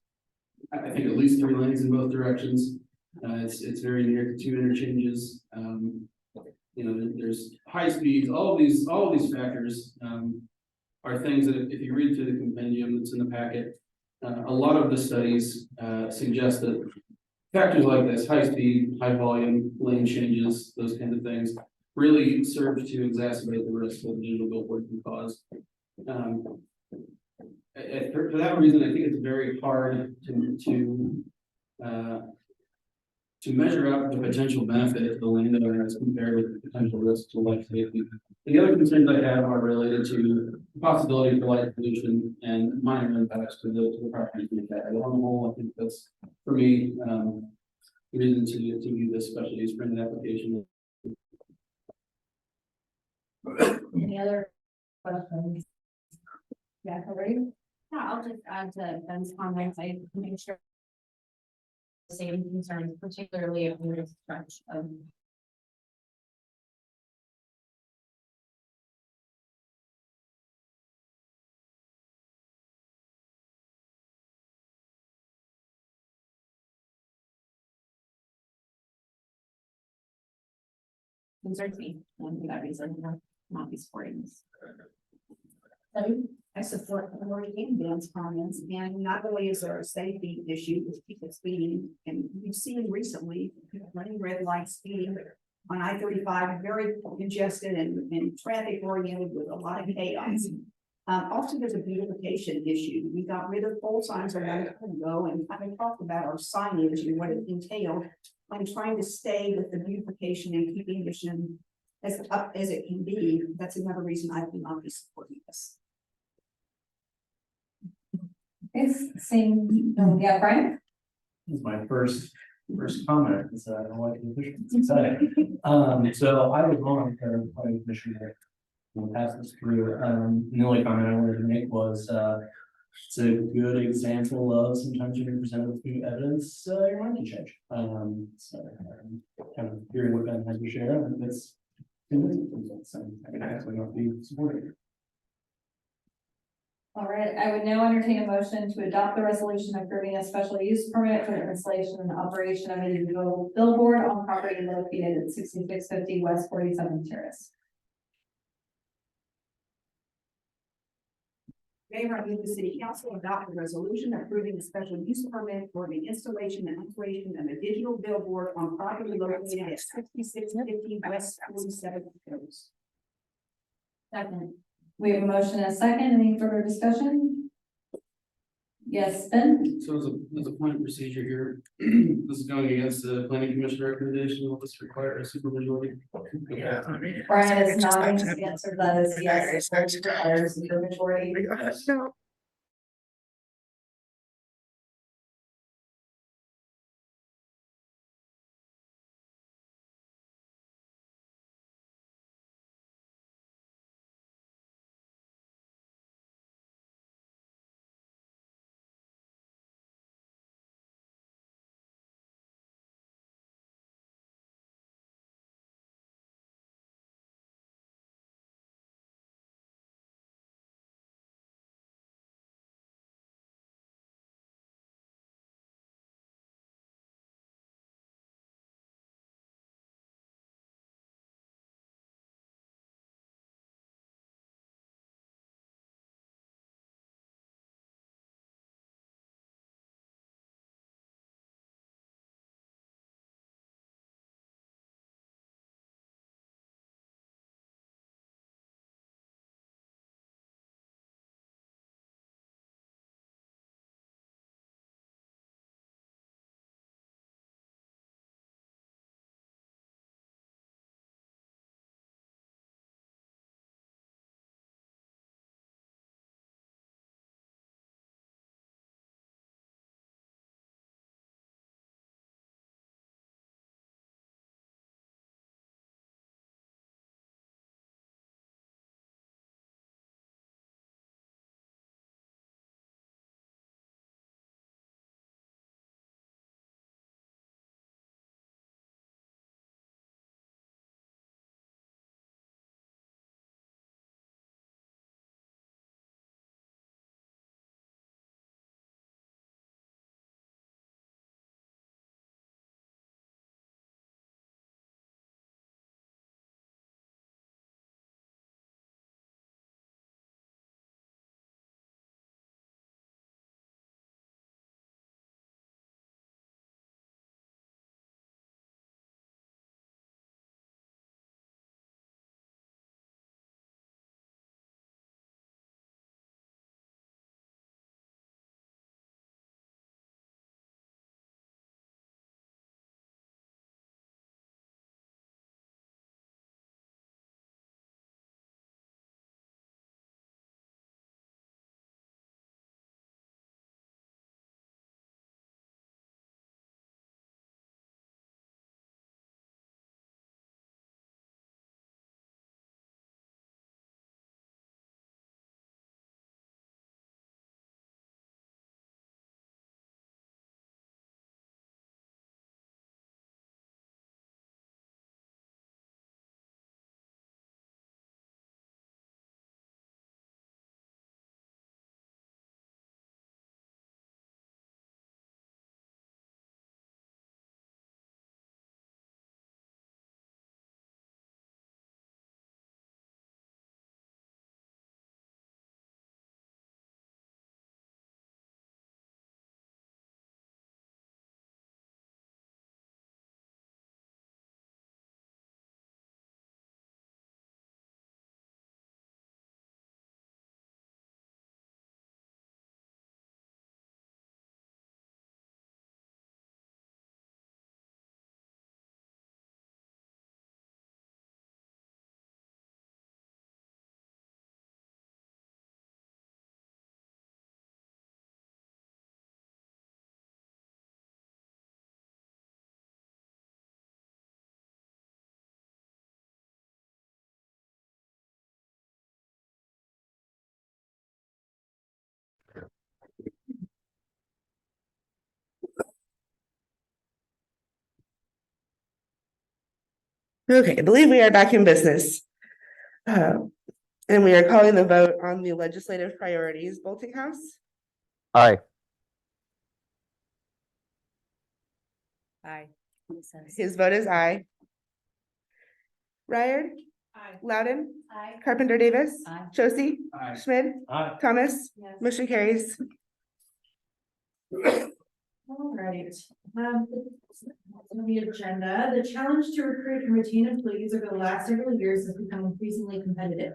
I think, at least 3 lanes in both directions. It's very near to 2 interchanges. you know, there's high speeds, all of these factors, are things that if you read through the compendium that's in the packet, a lot of the studies, suggest that factors like this, high speed, high volume, lane changes, those kinds of things, really serve to exacerbate the risk that a digital billboard can cause. For that reason, I think it's very hard to measure out the potential benefit of the landowner as compared with the potential risk to life safety. The other concerns I have are related to the possibility for light pollution and minor impacts to the property. On the whole, I think that's, for me, reason to view this special use permit application. Any other questions? Yeah, Hillary? Yeah, I'll just add to Ben's comments. I make sure the same concerns, particularly if we're stretch of concerns me, and for that reason, I'll not be supporting this. I support Lori and Dan's comments, and not only is there a safety issue with people speeding, and we've seen recently running red light speeding on I-35, very congested and traffic oriented with a lot of chaos. Also, there's a beautification issue. We got rid of pole signs a long time ago, and I talked about our signage and what it entailed. I'm trying to stay with the beautification and keeping Mission as up as it can be. That's another reason I will not be supporting this. It's same, yeah, Brian? This is my first comment, so I don't like the official, it's exciting. So I was on the planning commission here. We'll pass this through, the only comment I wanted to make was, it's a good example of sometimes when you're presented with new evidence, your mind can change. Kind of hearing what Ben has to share, and it's convincing, so I can actually not be supporting. All right, I would now entertain a motion to adopt the resolution approving a special use permit for the installation and operation of a digital billboard on property located at 6650 West 47th Terrace. Mayor, I move the city council adopt a resolution approving a special use permit for the installation and operation of a digital billboard on property located at 6650 West 47th Terrace. Second. We have a motion and a second. Any further discussion? Yes, Ben? So as a point of procedure here, this is going against the planning commission recommendation. Will this require a supermajority? Yeah. Brian is nodding his answer that is yes. It requires a supermajority. No. Okay, I believe we are back in business. And we are calling the vote on the legislative priorities. Boultinghouse, Aye. Aye. his vote is aye. Ryherd, Aye. Loudon, Aye. Carpenter-Davis, Aye. Josie, Aye. Schmid, Aye. Thomas, Yes. motion carries. All right, on the agenda, the challenge to recruit and retain employees over the last several years has become increasingly competitive.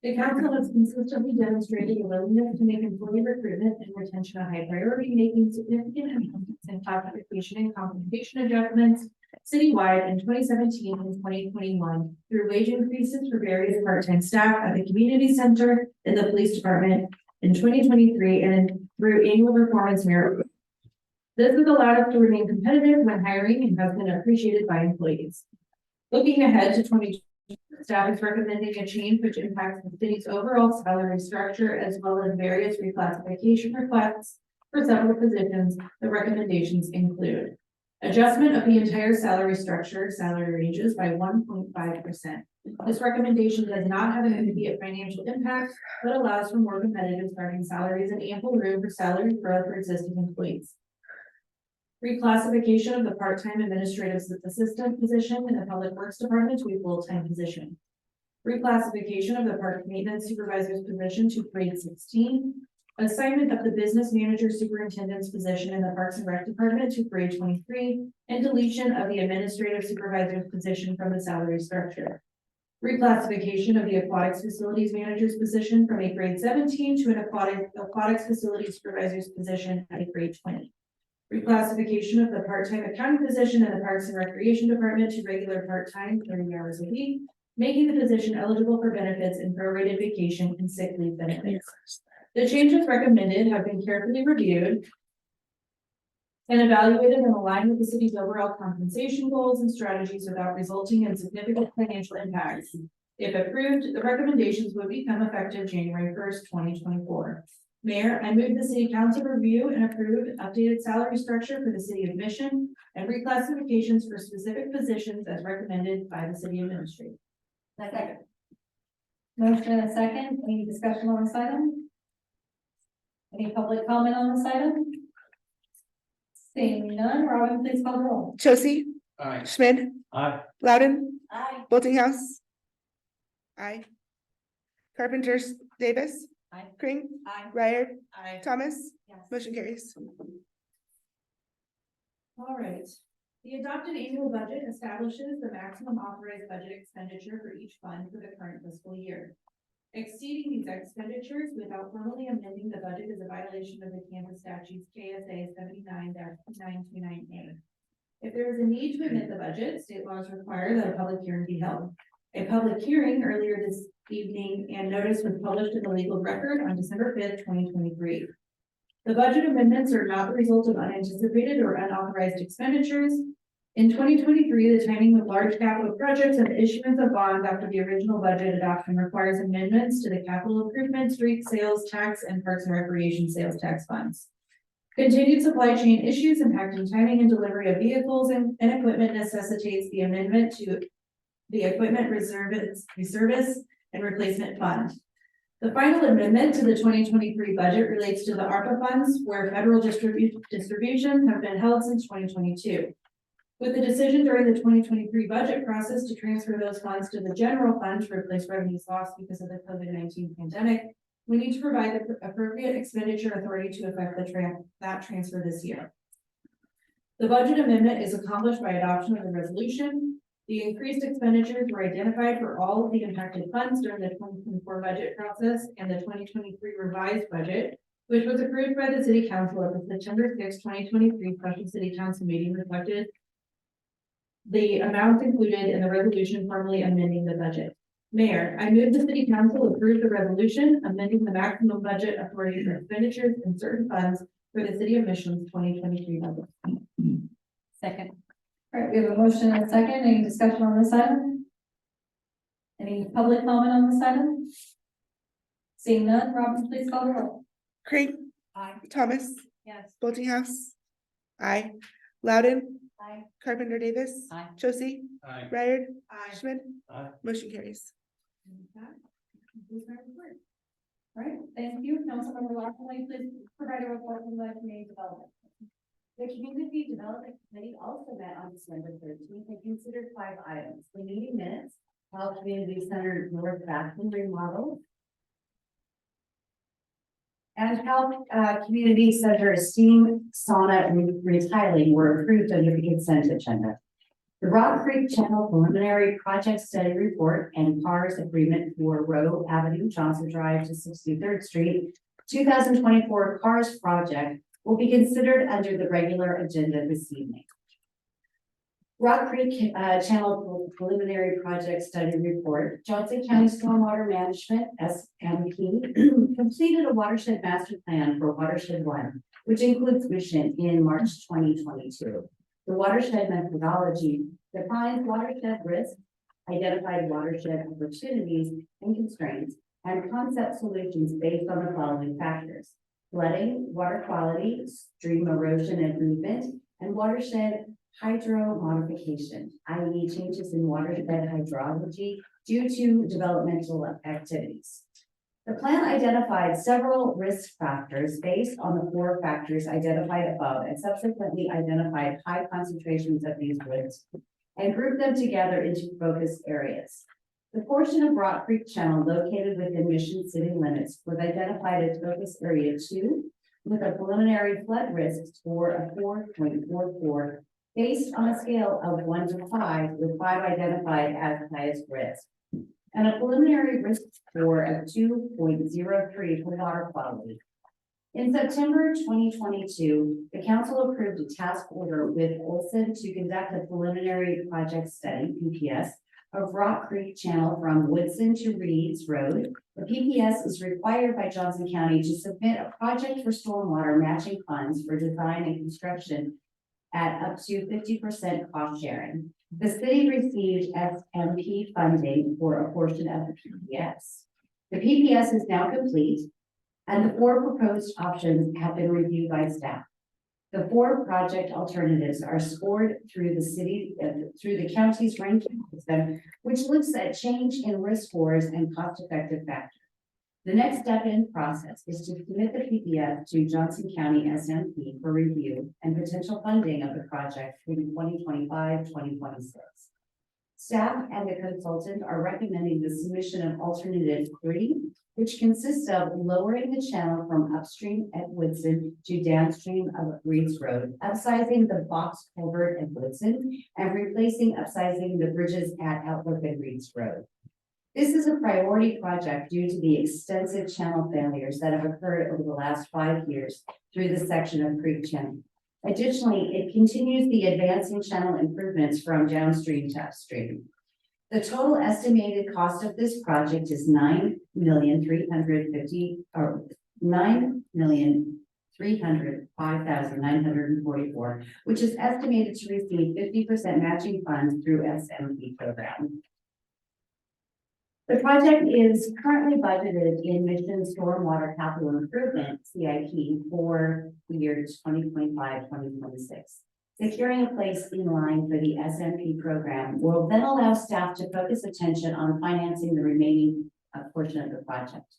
The council has consistently demonstrated a willingness to make employee recruitment and retention a high priority, making significant improvements in classification and compensation adjustments citywide in 2017 and 2021 through wage increases for various part-time staff at the community center and the police department in 2023 and through annual performance merit. This has allowed us to remain competitive when hiring and has been appreciated by employees. Looking ahead to 2020, staff is recommending a change which impacts the city's overall salary structure as well as various reclassification requests for several positions. The recommendations include adjustment of the entire salary structure, salary ranges by 1.5%. This recommendation does not have an immediate financial impact, but allows for more competitive starting salaries and ample room for salary growth for existing employees. Reclassification of the part-time administrative assistant position in the Public Works Department to a full-time position. Reclassification of the park maintenance supervisor's position to grade 16. Assignment of the business manager superintendent's position in the Parks and Rec Department to grade 23, and deletion of the administrative supervisor's position from the salary structure. Reclassification of the aquatics facilities manager's position from a grade 17 to an aquatics facilities supervisor's position at a grade 20. Reclassification of the part-time accounting position in the Parks and Recreation Department to regular part-time 30 hours a week, making the position eligible for benefits and prorated vacation and sick leave benefits. The changes recommended have been carefully reviewed and evaluated and aligned with the city's overall compensation goals and strategies without resulting in significant financial impacts. If approved, the recommendations would become effective January 1st, 2024. Mayor, I move the city council review and approve an updated salary structure for the city of Mission and reclassifications for specific positions as recommended by the city administrator. Second. Motion and a second. Any discussion on this item? Any public comment on this item? Seeing none, Robin, please call the roll. Josie, Aye. Schmid, Aye. Loudon, Aye. Boultinghouse. Aye. Carpenter-Davis. Aye. Kring, Aye. Ryherd, Aye. Thomas, Yes. motion carries. All right. The adopted annual budget establishes the maximum authorized budget expenditure for each fund for the current fiscal year. Exceeding these expenditures without formally amending the budget is a violation of the Kansas statutes KSA 79-929A. If there is a need to amend the budget, state laws require that a public hearing be held. A public hearing earlier this evening and notice was published in the legal record on December 5th, 2023. The budget amendments are not the result of unanticipated or unauthorized expenditures. In 2023, the timing of large capital projects and the issuance of bonds after the original budget adoption requires amendments to the capital improvement, street sales tax, and parks and recreation sales tax funds. Continued supply chain issues impacting timing and delivery of vehicles and equipment necessitates the amendment to the equipment reservice and replacement fund. The final amendment to the 2023 budget relates to the ARPA funds where federal distributions have been held since 2022. With the decision during the 2023 budget process to transfer those funds to the general fund to replace revenues lost because of the COVID-19 pandemic, we need to provide the appropriate expenditure authority to effect that transfer this year. The budget amendment is accomplished by adoption of the resolution. The increased expenditures were identified for all of the impacted funds during the 2024 budget process and the 2023 revised budget, which was approved by the City Council at the September 6, 2023 special City Council meeting, reflected the amounts included in the resolution formally amending the budget. Mayor, I move the City Council approve the resolution amending the maximum budget authority for expenditures in certain funds for the City of Mission's 2023 budget. Second. All right, we have a motion and a second. Any discussion on this item? Any public comment on this item? Seeing none, Robin, please call the roll. Kring, Aye. Thomas, Yes. Boultinghouse. Aye. Loudon, Aye. Carpenter-Davis. Aye. Josie, Aye. Ryherd, Aye. Schmid. Aye. Motion carries. Right, thank you. Councilmember Lockley, please provide a report from the community development. The Community Development Committee also met on December 13th and considered 5 items. The meeting minutes, how community center north bathroom remodel, and how community center steam sauna retiling were approved under the consent agenda. The Rock Creek Channel preliminary project study report and CARS agreement for Rowe Avenue, Johnson Drive to 63rd Street, 2024 CARS project will be considered under the regular agenda this evening. Rock Creek Channel preliminary project study report, Johnson County Stormwater Management, SMP, completed a watershed master plan for Watershed 1, which includes Mission in March 2022. The watershed methodology defines watershed risk, identified watershed opportunities and constraints, and concept solutions based on the following factors: flooding, water quality, stream erosion and movement, and watershed hydro modification, i.e. changes in watershed hydrology due to developmental activities. The plan identified several risk factors based on the 4 factors identified above and subsequently identified high concentrations of these risks and grouped them together into focus areas. The portion of Rock Creek Channel located within Mission city limits was identified as focus area 2 with a preliminary flood risk score of 4.44 based on a scale of 1 to 5, with 5 identified as highest risk, and a preliminary risk score of 2.03 for water quality. In September 2022, the council approved a task order with Olson to conduct a preliminary project study, PPS, of Rock Creek Channel from Woodson to Reed's Road. The PPS is required by Johnson County to submit a project for stormwater matching funds for design and construction at up to 50% cost sharing. The city received SMP funding for a portion of the PPS. The PPS is now complete, and the 4 proposed options have been reviewed by staff. The 4 project alternatives are scored through the county's ranking system, which looks at change in risk scores and cost-effective factors. The next step in process is to submit the PPS to Johnson County SMP for review and potential funding of the project in 2025-2026. Staff and the consultant are recommending the submission of alternative 3, which consists of lowering the channel from upstream at Woodson to downstream of Reed's Road, upsizing the box culvert at Woodson, and replacing upsizing the bridges at Outlook and Reed's Road. This is a priority project due to the extensive channel failures that have occurred over the last 5 years through this section of Creek Channel. Additionally, it continues the advancing channel improvements from downstream to upstream. The total estimated cost of this project is $9,305,944, which is estimated to receive 50% matching funds through SMP program. The project is currently budgeted in Mission Stormwater Capital Improvement, CIP, for the year 2025-2026. Securing a place in line for the SMP program will then allow staff to focus attention on financing the remaining portion of the project.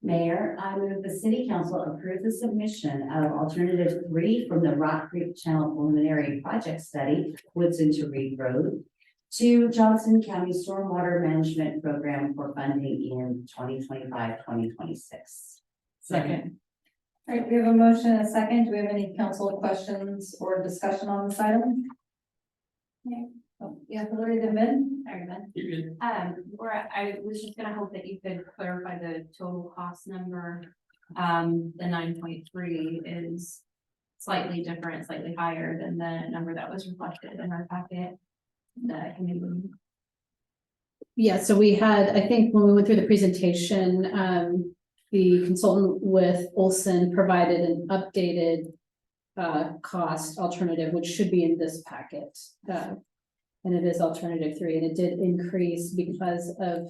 Mayor, I move the City Council approve the submission of alternative 3 from the Rock Creek Channel preliminary project study, Woodson to Reed Road, to Johnson County Stormwater Management Program for funding in 2025-2026. Second. All right, we have a motion and a second. Do we have any council questions or discussion on this item? Yeah, Hillary, then Ben. Sorry, Ben. You're good. Or I was just gonna hope that you could clarify the total cost number. The 9.3 is slightly different, slightly higher than the number that was reflected in our packet. The committee. Yeah, so we had, I think when we went through the presentation, the consultant with Olson provided an updated cost alternative, which should be in this packet. And it is alternative 3, and it did increase because of,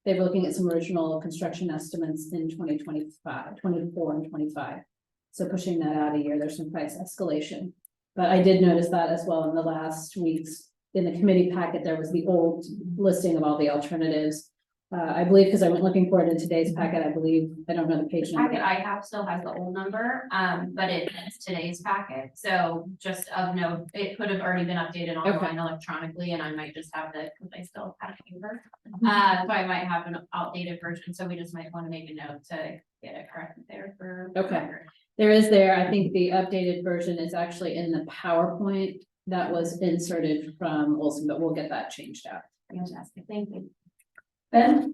they were looking at some original construction estimates in 2025, 24 and 25. So pushing that out a year, there's some price escalation. But I did notice that as well in the last week's, in the committee packet, there was the old listing of all the alternatives. I believe, because I went looking for it in today's packet, I believe, I don't know the page number. Packet I have still has the old number, but it is today's packet, so just of note, it could have already been updated online electronically, and I might just have the, because I still have paper. So I might have an outdated version, so we just might want to make a note to get it corrected there for. Okay. There is there, I think the updated version is actually in the PowerPoint that was inserted from Olson, but we'll get that changed out. Fantastic, thank you. Ben?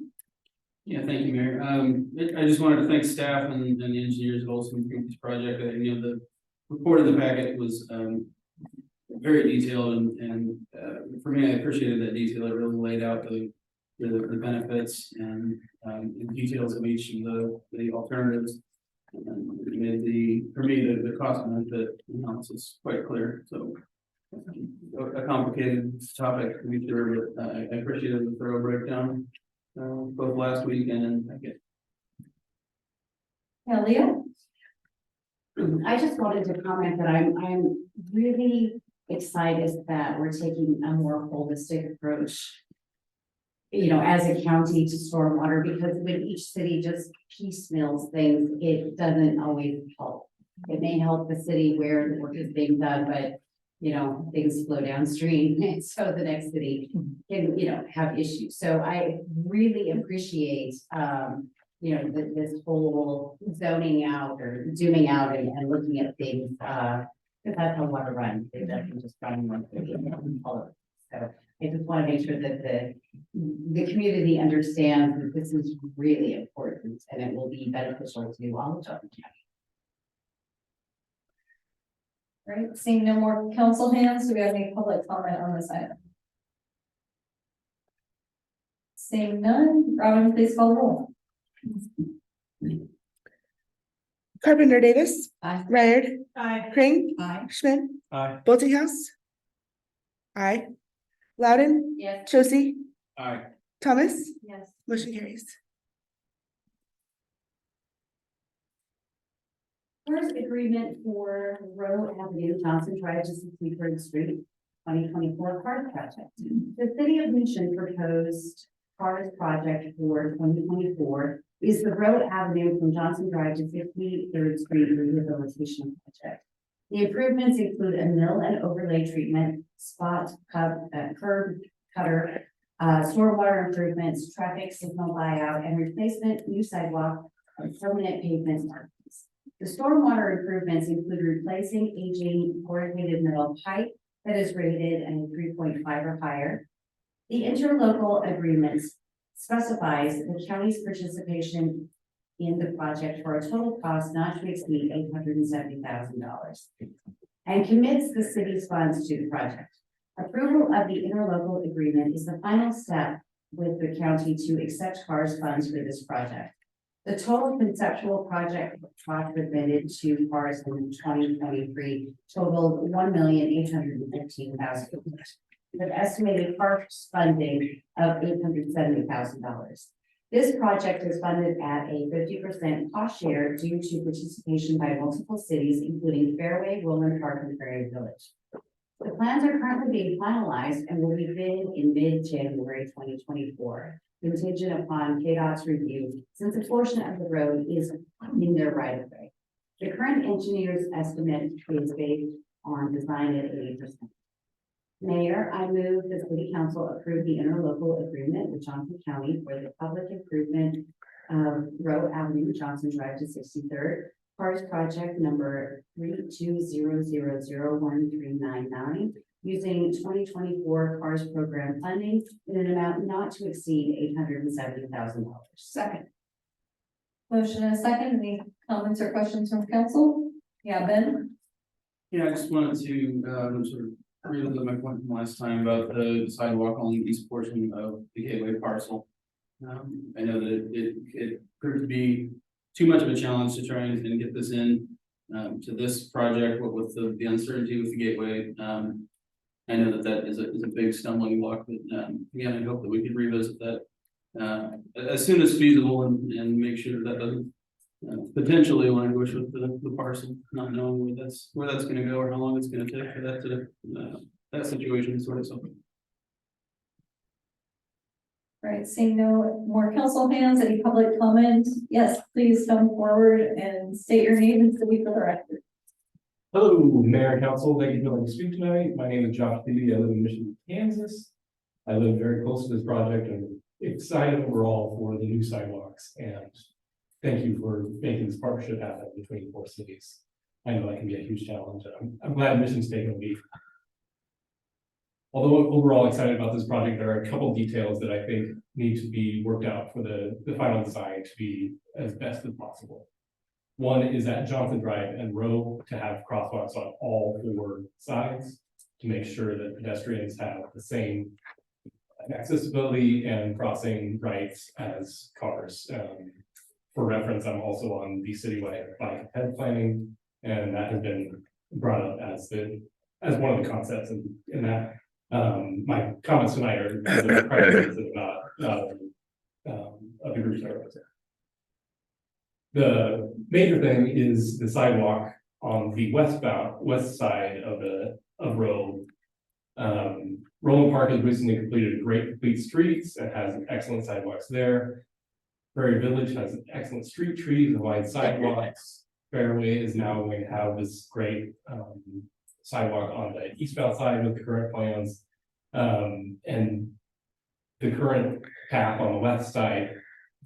Yeah, thank you, Mayor. I just wanted to thank staff and the engineers at Olson for this project. The report in the packet was very detailed and for me, I appreciated that detail. It really laid out the benefits and details of each of the alternatives. And it made for me, the cost benefit analysis quite clear. So a complicated topic to be sure, but I appreciated the thorough breakdown. Both last week and in the packet. Yeah, Leah? I just wanted to comment that I'm really excited that we're taking a more holistic approach, you know, as a county to stormwater, because when each city just piecemeals things, it doesn't always help. It may help the city where the work is being done, but you know, things flow downstream, and so the next city can, you know, have issues. So I really appreciate, you know, this whole zoning out or zooming out and looking at things, because that's how water runs. It doesn't just run one city. So I just want to make sure that the community understands that this is really important and it will be beneficial to all of Johnson County. Right, seeing no more council hands, do we have any public comment on this item? Seeing none, Robin, please call the roll. Carpenter-Davis. Aye. Ryherd. Aye. Crane. Aye. Schmid. Aye. Boultinghouse. Aye. Loudon. Yes. Josie. Aye. Thomas. Yes. Motion carries. First agreement for Row Avenue, Johnson Drive to 63rd Street, 2024 CARS project. The city of Mission proposed CARS project for 2024 is the Row Avenue from Johnson Drive to 53rd Street rehabilitation project. The improvements include a mill and overlay treatment, curb cutter, stormwater improvements, traffic signal buyout, and replacement new sidewalk and permanent pavement markings. The stormwater improvements include replacing aging corrugated metal pipe that is rated at 3.5 or higher. The interlocal agreements specifies the county's participation in the project for a total cost not to exceed $870,000 and commits the city's funds to the project. Approval of the interlocal agreement is the final step with the county to accept CARS funds for this project. The total conceptual project cost submitted to CARS in 2023 totaled $1,815,000, with estimated CARS funding of $870,000. This project is funded at a 50% cost share due to participation by multiple cities, including Fairway, Roland Park, and Prairie Village. The plans are currently being finalized and will be bid in mid-January 2024. Contingent upon KDOT's review, since a portion of the road is in their right of way. The current engineer's estimate is based on design at 80%. Mayor, I move the city council approve the interlocal agreement with Johnson County for the public improvement of Row Avenue, Johnson Drive to 63rd, CARS project number 3200013999. Using 2024 CARS program funding in an amount not to exceed $870,000. Second. Motion and a second. Any comments or questions from council? Yeah, Ben? Yeah, I just wanted to sort of revisit my point from last time about the sidewalk on the east portion of the Gateway parcel. I know that it proved to be too much of a challenge to try and get this in to this project, what with the uncertainty with the Gateway. I know that is a big stumbling block, but again, I hope that we can revisit that as soon as feasible and make sure that doesn't potentially languish with the parcel, not knowing where that's gonna go or how long it's gonna take for that to, that situation to sort itself. All right, seeing no more council hands, any public comment? Yes, please come forward and state your name and city for the record. Hello, Mayor and Council, thank you for letting me speak tonight. My name is Josh Phoebe. I live in Mission, Kansas. I live very close to this project and excited overall for the new sidewalks, and thank you for making this partnership happen between 4 cities. I know that can be a huge challenge. I'm glad Mission's taking the lead. Although overall excited about this project, there are a couple details that I think need to be worked out for the final design to be as best as possible. One is at Johnson Drive and Row to have crosswalks on all 4 sides to make sure that pedestrians have the same accessibility and crossing rights as cars. For reference, I'm also on the citywide bike head planning, and that has been brought up as one of the concepts in that. My comments tonight are the priorities and not of the groups I represent. The major thing is the sidewalk on the west side of Row. Roland Park has recently completed Great Complete Streets and has excellent sidewalks there. Prairie Village has excellent street trees and wide sidewalks. Fairway is now going to have this great sidewalk on the eastbound side with the current plans. And the current path on the west side,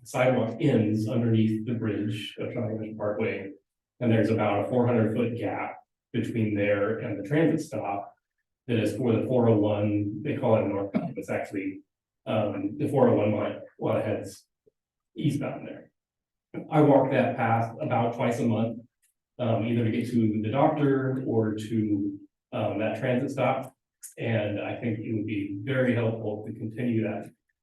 the sidewalk ends underneath the bridge of Shawnee Mission Parkway. And there's about a 400-foot gap between there and the transit stop that is for the 401, they call it northbound, it's actually the 401 line heads eastbound there. I walk that path about twice a month, either to get to the doctor or to that transit stop. And I think it would be very helpful to continue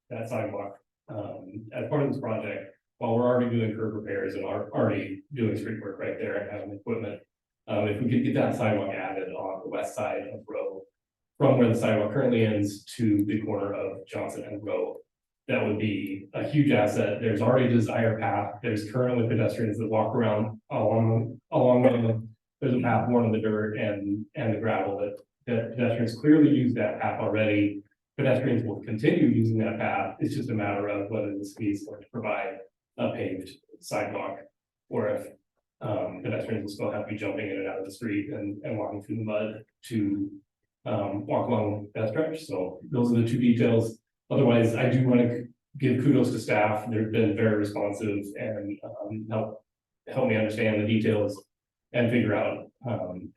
that sidewalk as part of this project while we're already doing curb repairs and are already doing street work right there and having equipment. If we could get that sidewalk added on the west side of Row, from where the sidewalk currently ends to the corner of Johnson and Row, that would be a huge asset. There's already a desire path. There's currently pedestrians that walk around along the, there's a path more in the dirt and the gravel that pedestrians clearly use that path already. Pedestrians will continue using that path. It's just a matter of whether the city is going to provide a paved sidewalk or if pedestrians will still have to be jumping in and out of the street and walking through the mud to walk along that stretch. So those are the 2 details. Otherwise, I do want to give kudos to staff. They've been very responsive and help me understand the details and figure out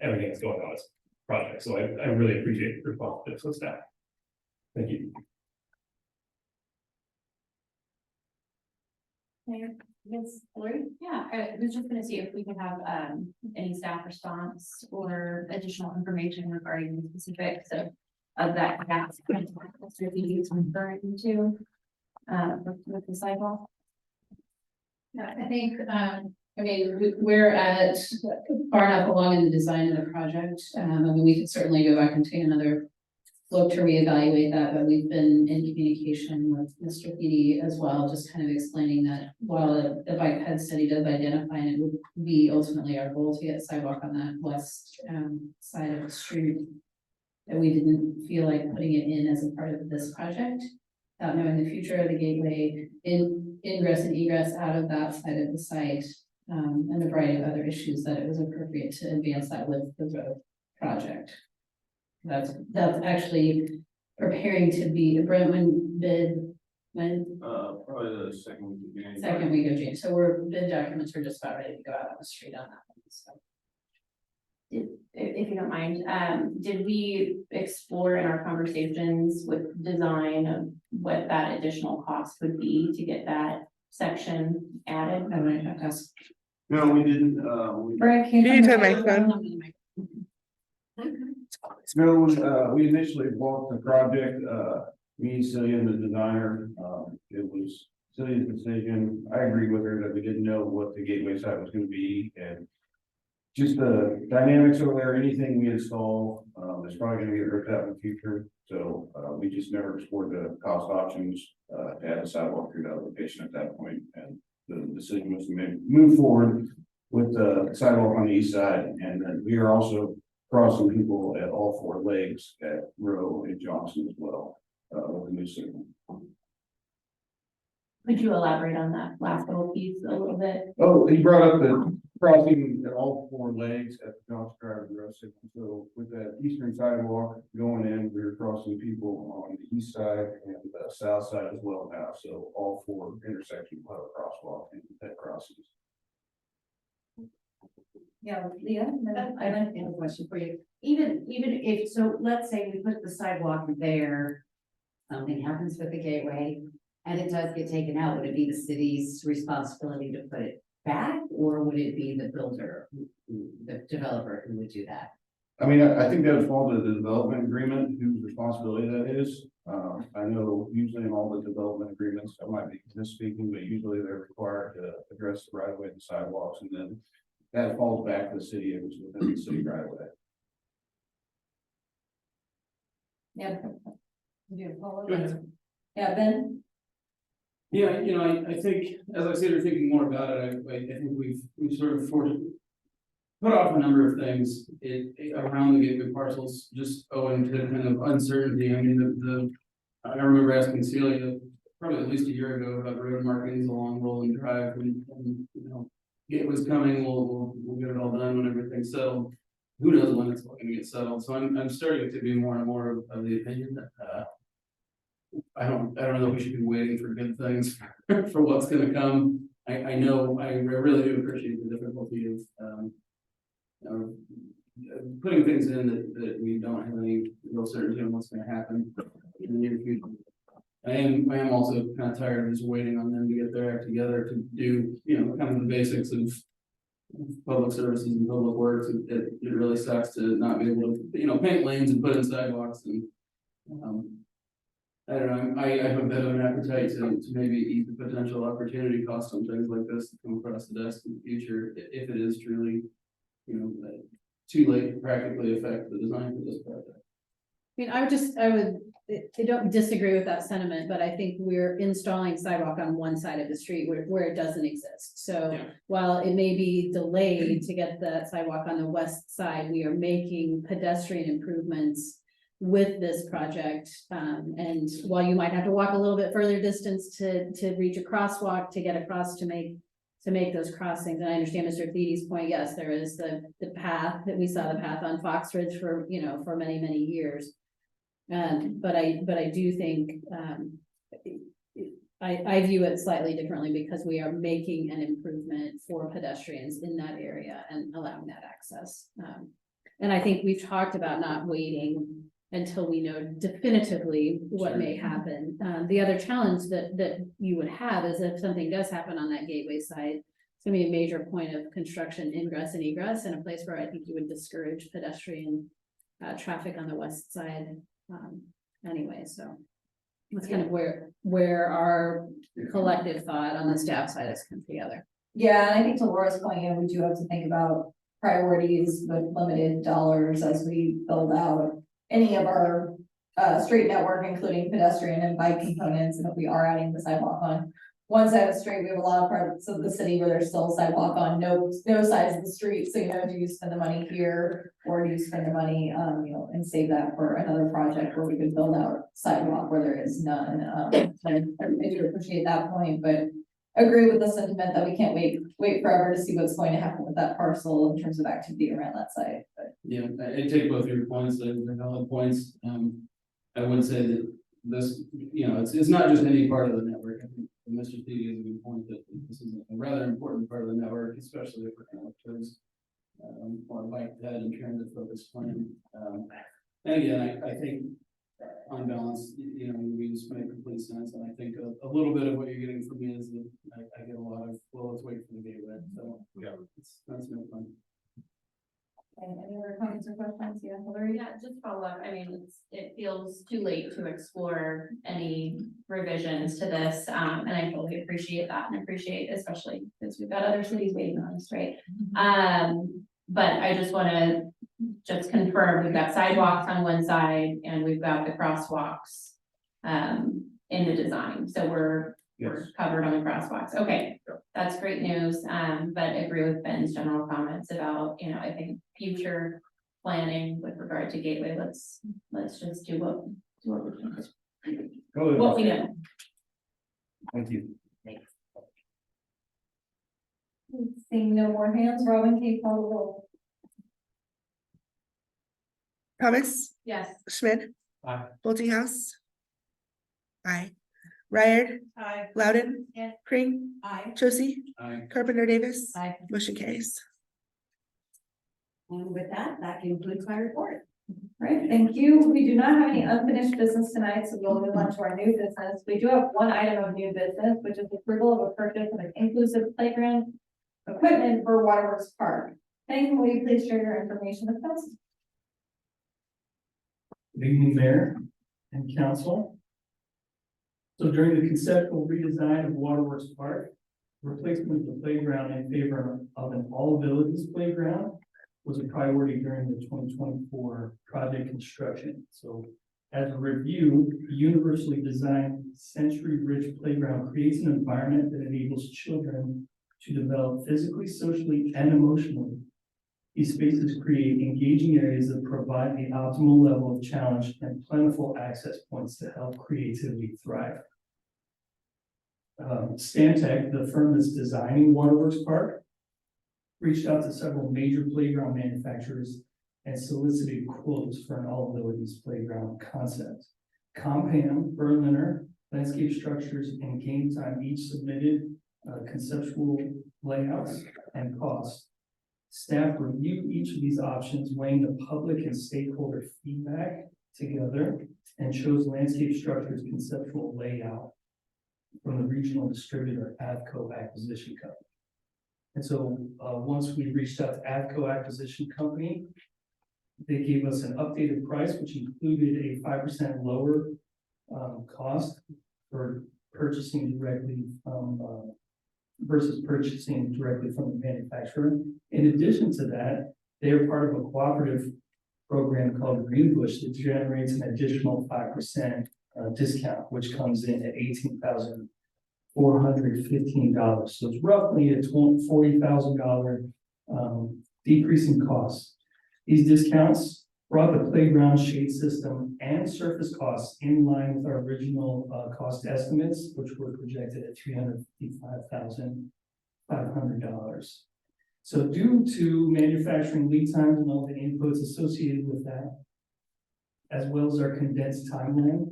everything that's going on in this project. So I really appreciate the responsiveness of staff. Thank you. Mayor, Ms. Lori? Yeah, I was just gonna see if we could have any staff response or additional information regarding the specifics of that gap. Strategies referring to with the sidewalk. Yeah, I think, we're at far enough along in the design of the project. We could certainly go back and take another look to reevaluate that, but we've been in communication with Mr. Feedy as well, just kind of explaining that while the bike head study does identify, and it would be ultimately our goal to get sidewalk on that west side of the street, that we didn't feel like putting it in as a part of this project. Without knowing the future of the gateway, ingress and egress out of that side of the site, and a variety of other issues, that it was appropriate to advance that with the road project. That's actually preparing to be when Probably the second week of January. second week of June. So bid documents are just about ready to go out on the street on that one. So. If you don't mind, did we explore in our conversations with design of what that additional cost would be to get that section added? I might have to ask. No, we didn't, Brad, can You you need come to to have the my microphone? no, we initially bought the project, me, Celia, and the designer, it was Celia's decision. I agreed with her that we didn't know what the gateway site was gonna be, and just the dynamics over there, anything we install, is probably gonna get ripped out in the future. So, we just never explored the cost options, to add a sidewalk through that location at that point. And the decision was to move forward with the sidewalk on the east side, and then we are also crossing people at all 4 legs at Rowe and Johnson as well, with the new signal. Could you elaborate on that last little piece a little bit? Oh, he brought up the crossing at all 4 legs at the Johnson Drive and Rowe signal. So with that eastern sidewalk going in, we were crossing people on the east side and the south side as well now. So all 4 intersections will have a crosswalk and that crosses. Yeah, Leah, I have a question for you. Even if, so let's say we put the sidewalk there, something happens with the gateway and it does get taken out, would it be the city's responsibility to put it back? Or would it be the builder, the developer who would do that? I mean, I think that would fall to the development agreement, whose responsibility that is. I know usually in all the development agreements, I might be misspeaking, but usually they're required to address the right of way and sidewalks, and then that falls back to the city if it's within the city right of way. Yeah. You do follow Go that? ahead. Yeah, Ben? Yeah, you know, I think, as I started thinking more about it, I think we've sort of put off a number of things around the gateway parcels, just owing to kind of uncertainty. I mean, I remember asking Celia probably at least a year ago about road markings along Rolling Drive, and you know, gateway's coming, we'll get it all done when everything's settled. Who knows when it's going to get settled? So I'm starting to be more and more of the opinion that I don't know that we should be waiting for good things for what's going to come. I know I really do appreciate the difficulty of putting things in that we don't have any real certainty on what's going to happen in the near future. I am also kind of tired of just waiting on them to get their act together to do, you know, kind of the basics of public services and public works. It really sucks to not be able to, you know, paint lanes and put in sidewalks, and I don't know, I have a bit of an appetite to maybe eat the potential opportunity cost on things like this to come across the desk in the future, if it is truly, you know, too late to practically affect the design for this project. I mean, I don't disagree with that sentiment, but I think we're installing sidewalk on one side of the street where it doesn't exist. So Yeah. while it may be delayed to get the sidewalk on the west side, we are making pedestrian improvements with this project. And while you might have to walk a little bit further distance to reach a crosswalk to get across to make those crossings, and I understand Mr. Thedy's point, yes, there is the path that we saw the path on Fox Ridge for, you know, for many, many years. But I do think, I view it slightly differently because we are making an improvement for pedestrians in that area and allowing that access. And I think we've talked about not waiting until we know definitively what may happen. The other challenge that you would have is if something does happen on that gateway side, it's gonna be a major point of construction ingress and egress, and a place where I think you would discourage pedestrian traffic on the west side. Anyway, so that's kind of where our collective thought on the staff side has come together. Yeah, and I think to Laura's point, you know, we do have to think about priorities with limited dollars as we build out any of our street network, including pedestrian and bike components. And if we are adding the sidewalk on one side of the street, we have a lot of parts of the city where there's still sidewalk on no sides of the street. So, you know, do you spend the money here or do you spend the money, you know, and save that for another project where we could build out sidewalk where there is none? I do appreciate that point, but agree with the sentiment that we can't wait forever to see what's going to happen with that parcel in terms of activity around that site. But Yeah, I take both of your points, they're valid points. I would say that this, you know, it's not just any part of the network. I think Mr. T is a good point that this is a rather important part of the network, especially if we're kind of towards more bike head and transit focused plan. And again, I think on balance, you know, movies make complete sense, and I think a little bit of what you're getting from me is that I get a lot of, well, let's wait for the gateway. So yeah, that's no fun. any other comments or questions? Yeah, Hillary? Yeah, just follow up. I mean, it feels too late to explore any revisions to this. And I totally appreciate that and appreciate, especially because we've got other cities waiting on us, right? But I just want to just confirm, we've got sidewalks on one side and we've got the crosswalks in the design. So we're we're covered on the crosswalks. Okay, that's great news. But agree with Ben's general comments about, you know, I think future planning with regard to Gateway, let's just do what we can. What we know. Thank you. Seeing no more hands, Robin, can you call the roll? Thomas, Yes. Schmid. Aye. Boultinghouse. Aye. Ryherd, Aye. Loudon. Yes. Pring, I, Josie, Aye. Carpenter-Davis. Aye. Motion carries. And with that, that concludes my report. Right, thank you. We do not have any unfinished business tonight, so we'll move on to our new business. We do have one item of new business, which is approval of a purchase of an inclusive playground equipment for Waterworks Park. Thank will you please share your information with us? Good evening, Mayor and Council. So during the conceptual redesign of Waterworks Park, replacement of the playground in favor of an all abilities playground was a priority during the 2024 project construction. So as a review, the universally designed sensory-rich playground creates an environment that enables children to develop physically, socially, and emotionally. These spaces create engaging areas that provide the optimal level of challenge and plentiful access points to help creativity thrive. Stantec, the firm that's designing Waterworks Park, reached out to several major playground manufacturers and solicited quotes for an all abilities playground concept. Compam, Berliner, Landscape Structures, and Game Time each submitted conceptual layouts and costs. Staff reviewed each of these options, weighing the public and stakeholder feedback together, and chose Landscape Structures conceptual layout from the regional distributor Avco Acquisition Company. And so once we reached out to Avco Acquisition Company, they gave us an updated price, which included a 5% lower cost for purchasing directly from versus purchasing directly from the manufacturer. In addition to that, they are part of a cooperative program called Greenbush that generates an additional 5% discount, which comes in at $18,415. So it's roughly a $40,000 decrease in costs. These discounts brought the playground shade system and surface costs in line with our original cost estimates, which were projected at $355,500. So due to manufacturing lead times and all the inputs associated with that, as well as our condensed timeline,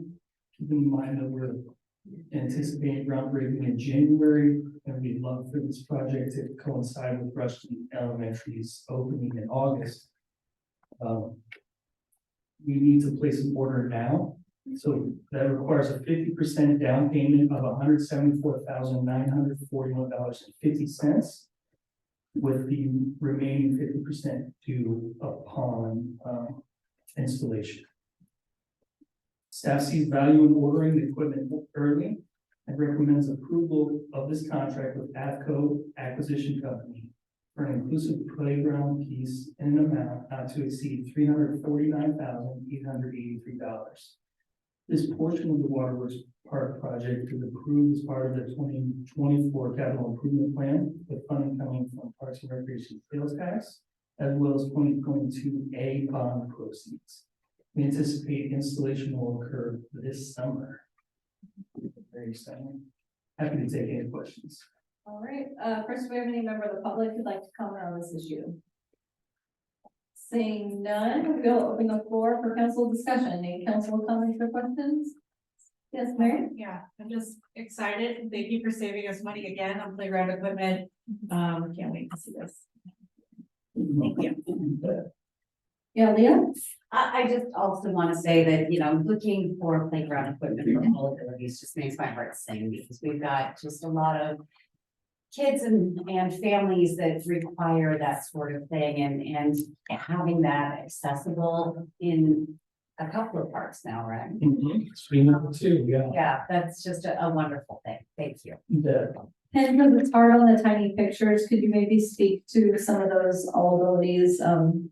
keep in mind that we're anticipating groundbreaking in January, and we'd love for this project to coincide with Rushton Elementary's opening in August. We need to place an order now. So that requires a 50% down payment of $174,941.50, with the remaining 50% due upon installation. Staff sees value in ordering the equipment early and recommends approval of this contract with Avco Acquisition Company for an inclusive playground piece in an amount not to exceed $349,883. This portion of the Waterworks Park project is approved as part of the 2024 capital improvement plan, with funding coming from Parks and Recreation sales tax, as well as 2022 bond proceeds. We anticipate installation will occur this summer. Very exciting. Happy to take any questions. All right, first, do we have any member of the public who'd like to comment on this issue? Seeing none, we'll open the floor for council discussion. Any council comments or questions? Yes, Mary? Yeah, I'm just excited. Thank you for saving us money again on playground equipment. Can't wait to see this. Thank you. Yeah, Leah? I just also want to say that, you know, looking for playground equipment for all abilities just makes my heart sing, because we've got just a lot of kids and families that require that sort of thing, and having that accessible in a couple of parks now, right? Stream number 2, yeah. Yeah, that's just a wonderful thing. Thank you. And because it's hard on the tiny pictures, could you maybe speak to some of those all of these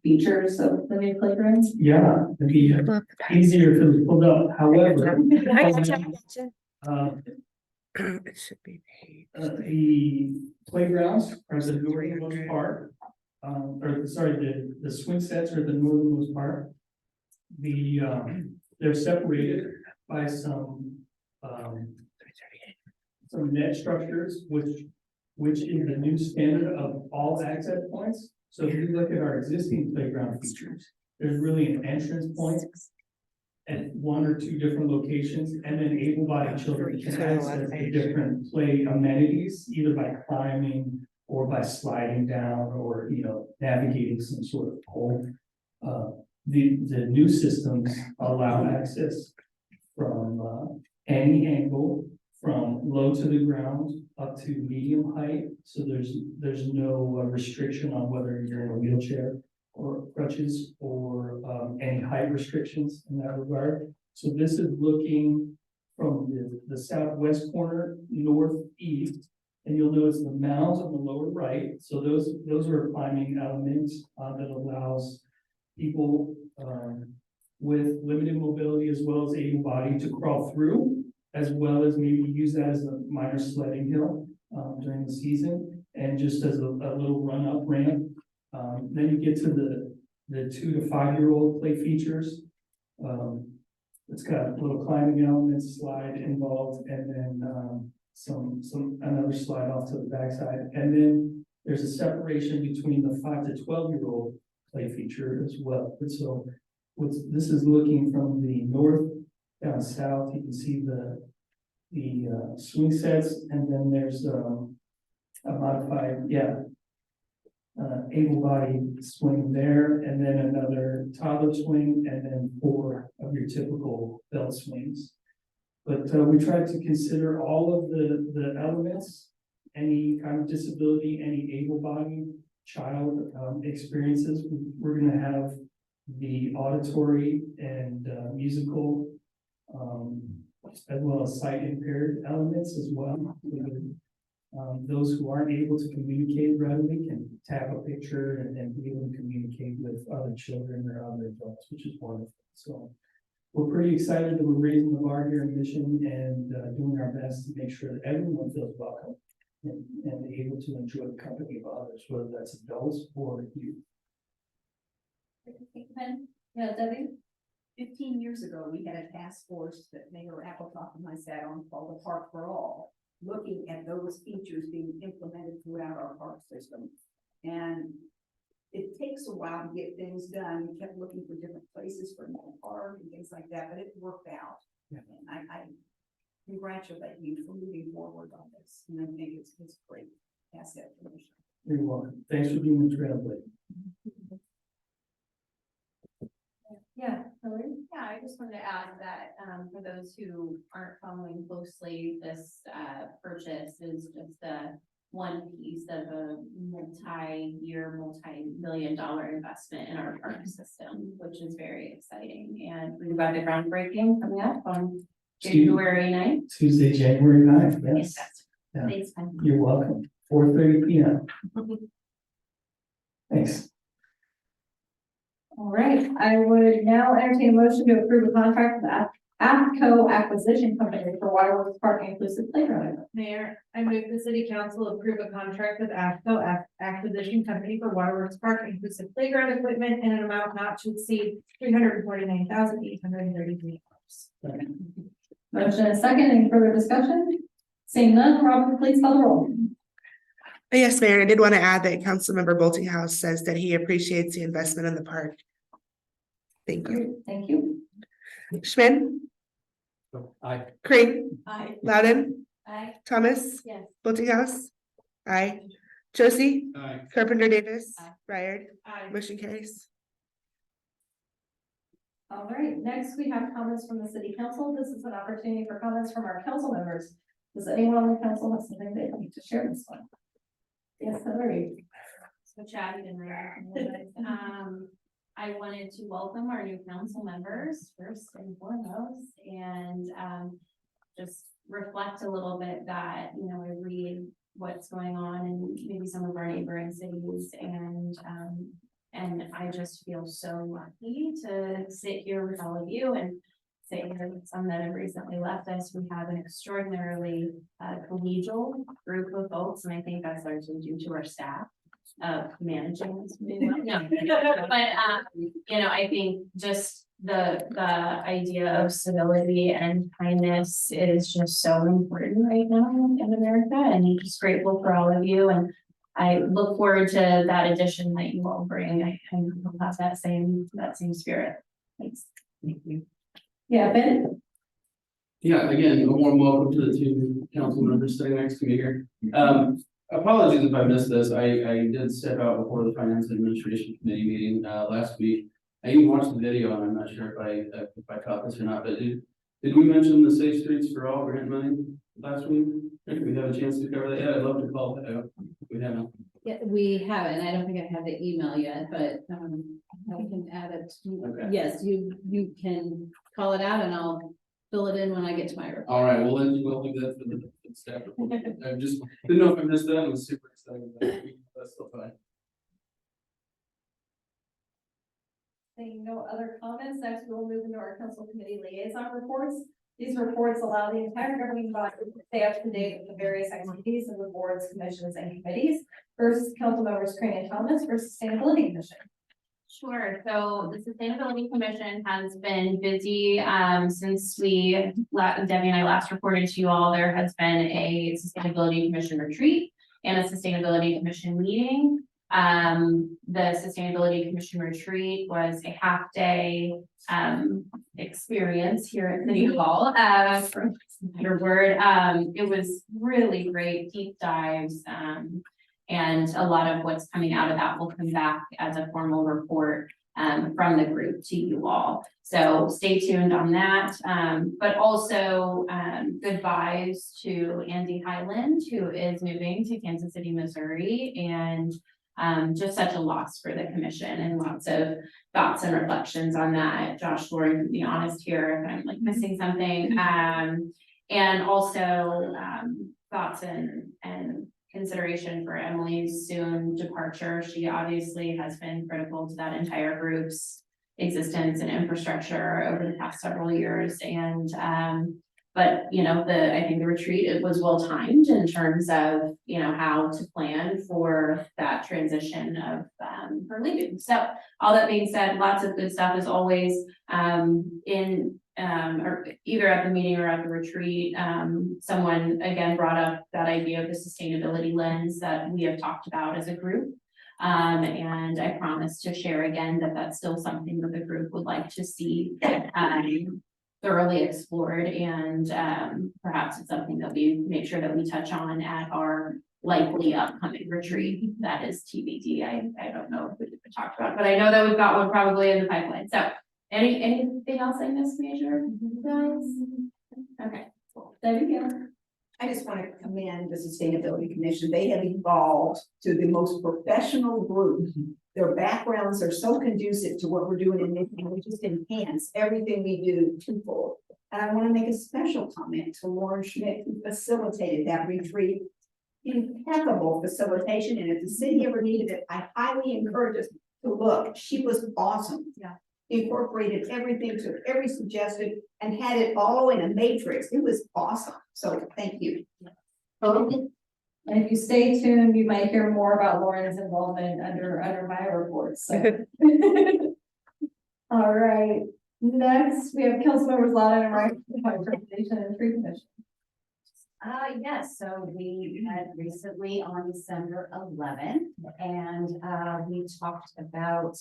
features of the new playgrounds? Yeah, it'd be easier if it was pulled up. However, It should be paid. The playgrounds are the northernmost part. The swing sets are the northernmost part. They're separated by some net structures, which is the new standard of all access points. So if you look at our existing playground features, there's really an entrance point at one or two different locations, and then able-bodied children can access the different play amenities, either by climbing or by sliding down, or, you know, navigating some sort of pole. The new systems allow access from any angle, from low to the ground up to medium height. So there's no restriction on whether you're in a wheelchair or crutches, or any height restrictions in that regard. So this is looking from the southwest corner northeast, and you'll notice the mounds on the lower right. So those are climbing elements that allows people with limited mobility as well as able body to crawl through, as well as maybe use that as a minor sledding hill during the season, and just as a little run up ramp. Then you get to the 2 to 5 year old play features. It's got little climbing elements, slide involved, and then another slide off to the backside. And then there's a separation between the 5 to 12 year old play feature as well. And so this is looking from the north down south. You can see the swing sets, and then there's a modified, able-bodied swing there, and then another toddler swing, and then 4 of your typical belt swings. But we tried to consider all of the elements, any kind of disability, any able-bodied child experiences. We're going to have the auditory and musical, as well as sight impaired elements as well. Those who aren't able to communicate readily can tap a picture and be able to communicate with other children or other adults, which is wonderful. So we're pretty excited that we're raising the bar here in Mission and doing our best to make sure that everyone feels welcome and able to enjoy the company of others, whether that's adults or youth. Yeah, Debbie? 15 years ago, we had a task force that Mayor Appletop and I sat on called the Park for All, looking at those features being implemented throughout our park system. And it takes a while to get things done. We kept looking for different places for the park and things like that, but it worked out. Yeah. And I congratulate you for moving forward on this. And I think it's great asset for the show. You're welcome. Thanks for being the trailblazer. Yeah, Hillary? Yeah, I just wanted to add that, for those who aren't following closely, this, purchase is just one piece of a multi-year, multi-million-dollar investment in our park system, which is very exciting. And we've got the groundbreaking coming up on January 9th. Tuesday, January 9th. Yes. Yeah. Thanks, Ben. You're welcome. 4:30 p.m. Thanks. All right, I would now entertain a motion to approve a contract with AFCO Acquisition Company for Waterworks Park Inclusive Playground. Mayor, I move the city council approve a contract with AFCO Acquisition Company for Waterworks Park Inclusive Playground Equipment in an amount not to exceed $349,833. Motion and a second, any further discussion? Seeing none, Robin, please call the roll. Yes, Mayor, I did want to add that Councilmember Boultinghouse says that he appreciates the investment in the park. Thank you. Thank you. Schmid, Aye. Crane, Aye. Loudon, Aye. Thomas, Yes. Boultinghouse. Aye. Josie, Aye. Carpenter-Davis, Aye. Ryherd, Aye. motion carries. All right, next we have comments from the city council. This is an opportunity for comments from our council members. Does anyone on the council have something they need to share this one? Yes, Hillary. So chatty tonight. I wanted to welcome our new council members first and foremost, and just reflect a little bit that, you know, I read what's going on in maybe some of our neighboring cities, and I just feel so lucky to sit here with all of you and say here that some that have recently left us, we have an extraordinarily collegial group of folks, and I think that's largely due to our staff managing this really well. No, but you know, I think just the idea of civility and kindness is just so important right now in America, and I'm just grateful for all of you, and I look forward to that addition that you all bring. I will have that same spirit. Thanks. Thank you. Yeah, Ben? Yeah, again, a warm welcome to the two council members sitting next to me here. Apologies if I missed this. I did step out before the Finance and Administration Committee meeting last week. I even watched the video, and I'm not sure if I caught this or not, but did we mention the Safe Streets for All grant money last week? Did we have a chance to cover that? Yeah, I'd love to call that out. We haven't. Yeah, we haven't. I don't think I have the email yet, but I can add it. Okay. Yes, you can call it out and I'll fill it in when I get to my report. All right, well, then we'll do that for the staff report. I just didn't know if I missed that. I was super excited about it. That's still fine. Seeing no other comments, next we'll move into our council committee liaison reports. These reports allow the entire governing body to stay up to date with the various activities of the boards, commissions, and committees. First, council members Crane and Thomas for Sustainability Commission. Sure. So the Sustainability Commission has been busy since Debbie and I last reported to you all. There has been a Sustainability Commission retreat and a Sustainability Commission meeting. The Sustainability Commission retreat was a half-day experience here at City Hall, for a better word. It was really great, deep dives, and a lot of what's coming out of that will come back as a formal report from the group to you all. So stay tuned on that. But also goodbyes to Andy Highland, who is moving to Kansas City, Missouri, and just such a loss for the commission, and lots of thoughts and reflections on that. Josh, Lauren, to be honest here, if I'm like missing something. And also thoughts and consideration for Emily's soon departure. She obviously has been critical to that entire group's existence and infrastructure over the past several years. And but you know, I think the retreat, it was well timed in terms of, you know, how to plan for that transition of her leaving. So all that being said, lots of good stuff as always or either at the meeting or at the retreat. Someone again brought up that idea of the sustainability lens that we have talked about as a group. And I promise to share again that that's still something that the group would like to see thoroughly explored, and perhaps it's something that we make sure that we touch on at our likely upcoming retreat. That is TBD. I don't know if we talked about it, but I know that we've got one probably in the pipeline. So anything else I missed, Major? Guys? Okay, cool. There we go. I just want to commend the Sustainability Commission. They have evolved to the most professional group. Their backgrounds are so conducive to what we're doing in this, and we just enhance everything we do twofold. And I want to make a special comment to Lauren Schmid, who facilitated that retreat. Impeccable facilitation, and if the city ever needed it, I highly encourage us to look. She was awesome. Yeah. Incorporated everything, took every suggestion, and had it all in a matrix. It was awesome. So thank you. And if you stay tuned, you might hear more about Lauren's involvement under my reports. So. All right. Next, we have Councilmembers Loudon and Ryherd, Transportation and Tree Commission. Yes, so we had recently on December 11th, and we talked about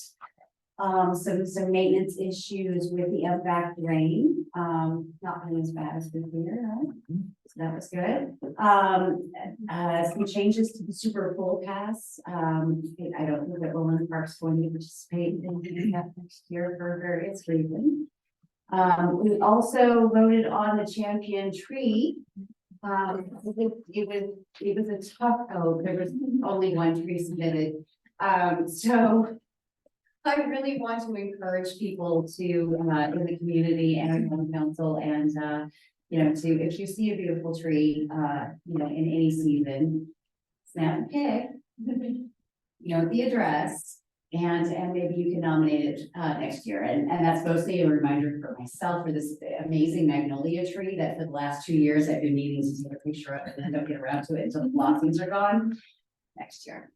some maintenance issues with the outback drain. Not been as bad as we feared, right? So that was good. Some changes to the super full pass. I don't know that Roland Park's going to participate in that next year for various reasons. We also voted on the champion tree. It was a tough vote. There was only one tree submitted. So I really want to encourage people to in the community and on council, and you know, to, if you see a beautiful tree, you know, in any season, snap a pic, you know, the address, And maybe you can nominate it next year. And that's mostly a reminder for myself for this amazing magnolia tree that for the last 2 years I've been needing to take a picture of, and then don't get around to it until the blossoms are gone next year.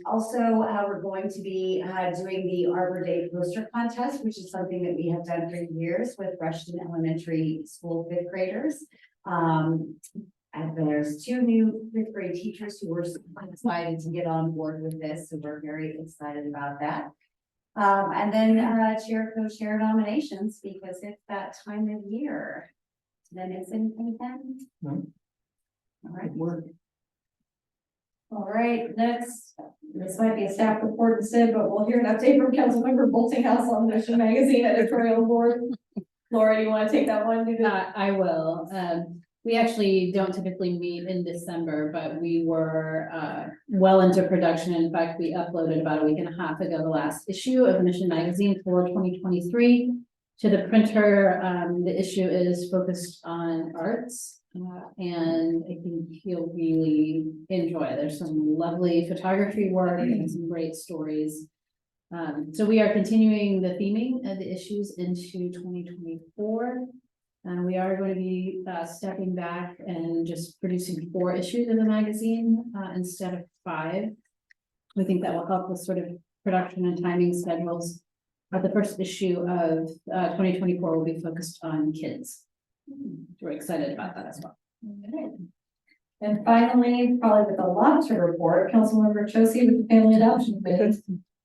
Also, we're going to be doing the Arbor Day poster contest, which is something that we have done for years with Rushton Elementary School 5th graders. And there's 2 new 5th grade teachers who were excited to get on board with this, so we're very excited about that. And then chair, co-chair nominations, because it's that time of year. Did I miss anything then? No. All right. All right, next, this might be a staff report instead, but we'll hear an update from Councilmember Boultinghouse on the Mission Magazine editorial board. Laura, do you want to take that one? I will. We actually don't typically meet in December, but we were well into production. In fact, we uploaded about a week and a half ago the last issue of Mission Magazine for 2023 to the printer. The issue is focused on arts. And I think you'll really enjoy it. There's some lovely photography work and some great stories. So we are continuing the theming of the issues into 2024. We are going to be stepping back and just producing 4 issues of the magazine instead of 5. We think that will help with sort of production and timing schedules. But the first issue of 2024 will be focused on kids. We're excited about that as well. Okay. And finally, probably with a lot to report, Councilmember Chosi with the family adoption bid.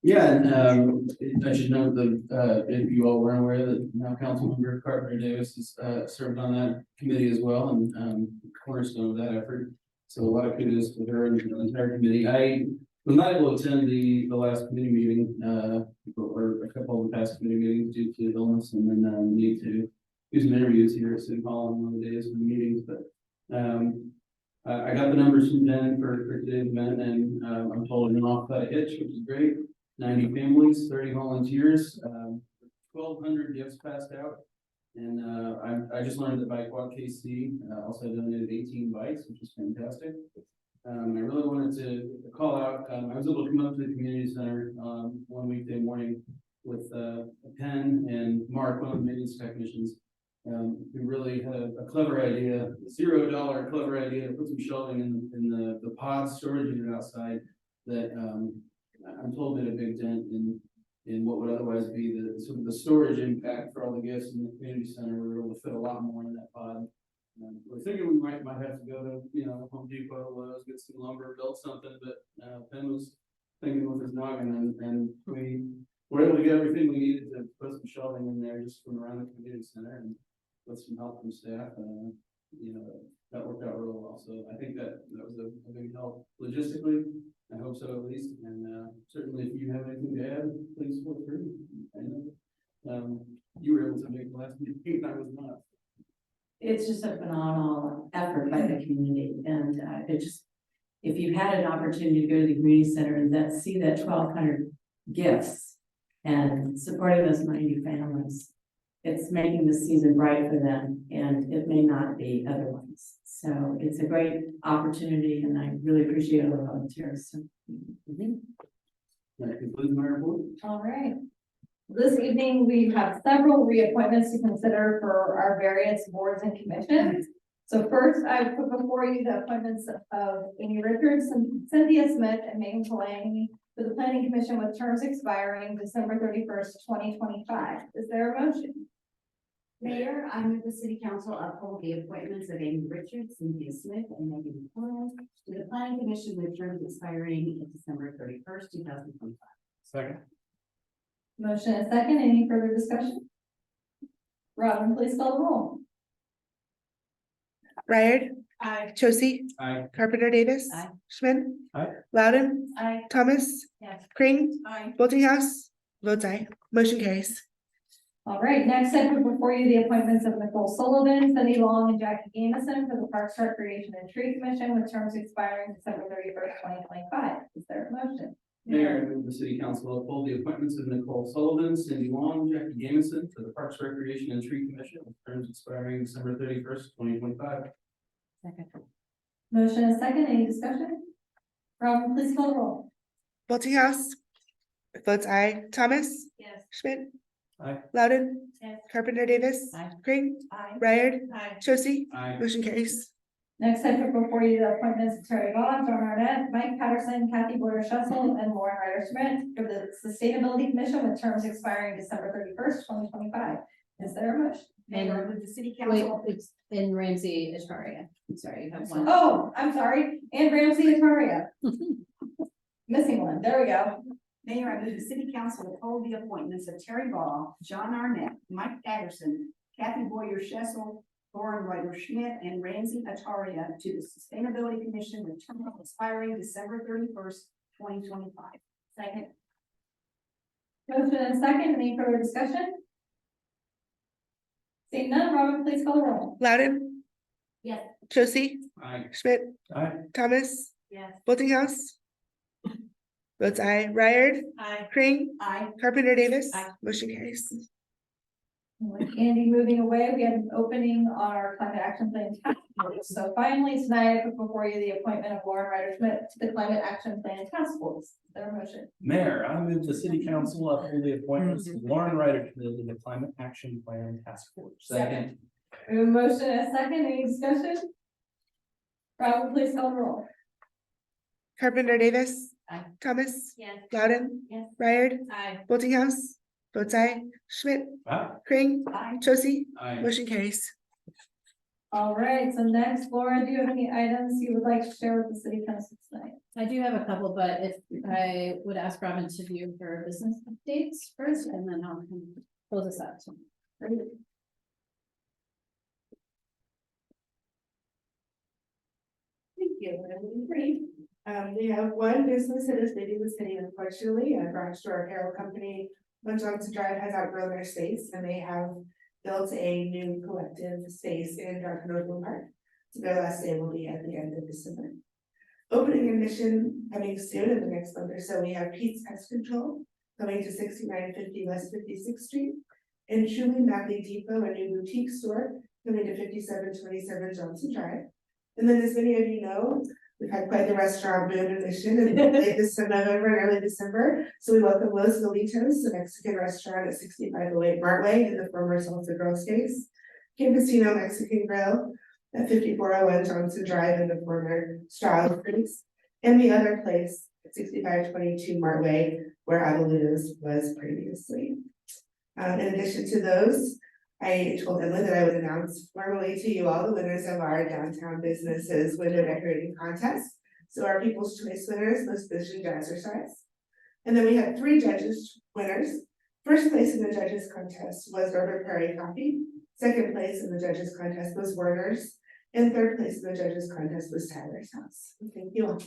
Yeah, and I should note that if you all weren't aware that now Councilmember Carpenter-Davis has served on that committee as well, and cornerstone of that effort. So a lot of kudos to her and the entire committee. I was not able to attend the last committee meeting, or a couple of the past committee meetings due to illness, and then need to do some interviews here at City Hall on one of the days of the meetings, but I got the numbers from Jen for today's event, and I'm told I'm off by a hitch, which is great. 90 families, 30 volunteers, 1,200 gifts passed out, and I just learned that Bike Walk KC also donated 18 bikes, which is fantastic. I really wanted to call out. I was able to come up to the community center one weekday morning with a pen and Mark, one of the maintenance technicians. Who really had a clever idea, $0 clever idea to put some shelving in the pod storage unit outside that I'm told made a big dent in what would otherwise be the sort of the storage impact for all the gifts in the community center. We were able to fit a lot more in that pod. We're thinking we might have to go to Home Depot, Lowe's, get some lumber, build something, but Penn was thinking with his noggin, and we were able to get everything we needed to put some shelving in there just from around the community center, and with some help from staff, that worked out really well. So I think that was a big help logistically. I hope so at least. And certainly, if you have anything to add, please feel free. I know you were able to make the last meeting. I was not. It's just a phenomenal effort by the community, and if you've had an opportunity to go to the community center and see that 1,200 gifts and supporting those 90 families. It's making the season bright for them, and it may not be otherwise. So it's a great opportunity, and I really appreciate all the volunteers. So, That concludes my report. All right. This evening, we have several reappointments to consider for our various boards and commissions. So first, I put before you the appointments of Amy Richards, Cynthia Smith, and Megan Polanyi for the Planning Commission with terms expiring December 31st, 2025. Is there a motion? Mayor, I move the City Council uphold the appointments of Amy Richards, Cynthia Smith, and Megan Polanyi to the Planning Commission with terms expiring December 31st, 2025. Second. Motion and second. Any further discussion? Robin, please call the roll. Ryherd. Aye. Chosi. Aye. Carpenter-Davis. Aye. Schmid. Aye. Loudon. Aye. Thomas. Yes. Kring. Aye. Boultinghouse. Votes aye. Motion carries. All right, next I put before you the appointments of Nicole Sullivan, Cindy Long, and Jackie Gamison for the Parks, Recreation, and Tree Commission with terms expiring December 31st, 2025. Is there a motion? Mayor, I move the City Council uphold the appointments of Nicole Sullivan, Cindy Long, Jackie Gamison for the Parks, Recreation, and Tree Commission with terms expiring December 31st, 2025. Second. Motion and second. Any discussion? Robin, please call the roll. Boultinghouse. Votes aye. Thomas, Yes. Schmidt. Aye. Loudon, Yes. Carpenter-Davis. Aye. Green, Aye. Ryherd, Aye. Josie, Aye. motion carries. Next, I put before you the appointments of Terry Vaughn, John Arnett, Mike Patterson, Kathy Boyer Shussle, and Lauren Ryder Schmidt for the Sustainability Commission with terms expiring December 31st, 2025. Is there a motion? Mayor, with the city Wait, council. it's in Ramsey, Asharia. I'm sorry, you have one. Oh, I'm sorry, and Ramsey Ataria. Missing one, there we go. Mayor, I move the city council uphold the appointments of Terry Ball, John Arnett, Mike Patterson, Kathy Boyer Shessel, Lauren Ryder Schmidt, and Ramsey Ataria to the Sustainability Commission with term expiring December 31st, 2025. Second. Motion and second, any further discussion? Seeing none, Robin, please call the roll. Loudon, Yes. Josie, Aye. Schmidt, Aye. Thomas, Yes. Boultinghouse. Votes aye. Ryherd, Aye. Green, Aye. Carpenter-Davis. Aye. Motion carries. With Andy moving away, we have an opening on our climate action plan task force. So finally, tonight, I put before you the appointment of Lauren Ryder Schmidt to the climate action plan task force. Is there a motion? Mayor, I move the city council uphold the appointments of Lauren Ryder to the Climate Action Plan Task Force. Second. We have a motion and a second, any discussion? Robin, please call the roll. Carpenter-Davis. Aye. Thomas, Yes. Loudon, Yes. Ryherd, Aye. Boultinghouse. Votes aye. Schmidt, Aye. Green, Aye. Josie, Aye. motion carries. All right, so next, Laura, do you have any items you would like to share with the city council tonight? I do have a couple, but if I would ask Robin to do her business updates first, and then I'll kind of close this out. Thank you. I'm brief. We have one business that is leaving the city, unfortunately, a branch to our apparel company. When Johnson Drive has outgrown their space and they have built a new collective space in Dark Northland Park. So their last day will be at the end of December. Opening and mission coming soon in the next month or so. We have Pete's Pest Control coming to 6950 West 56th Street. And Truly Madly Depot, a new boutique store coming to 5727 Johnson Drive. And then, as many of you know, we've had quite the restaurant boom and mission in late November and early December. So we welcome Los Galitos, a Mexican restaurant at 6508 Martway in the former Salsa Girl Space. Campesino Mexican Grill at 5401 Johnson Drive in the former Straw Creeks. And the other place at 6522 Martway, where Abeluna's was previously. In addition to those, I told Inman that I would announce formally to you all the winners of our downtown businesses window decorating contest. So our People's Choice winners was Vision Jazzercise. And then we had 3 judges winners. First place in the judges contest was River Prairie Coffee. Second place in the judges contest was Werner's. And third place in the judges contest was Tyler's House. Thank you all.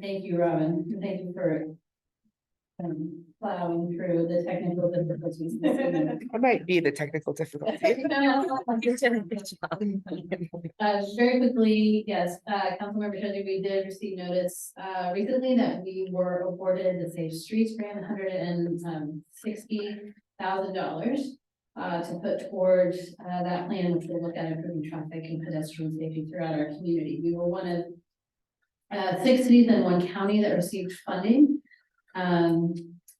Thank you, Robin. Thank you for plowing through the technical difficulties. That might be the technical difficulty. Very quickly, yes, Councilmember Josie, we did receive notice recently that we were awarded the Safe Streets grant, $160,000 to put towards that plan, which will look at improving traffic and pedestrian safety throughout our community. We were one of 6 cities and 1 county that received funding.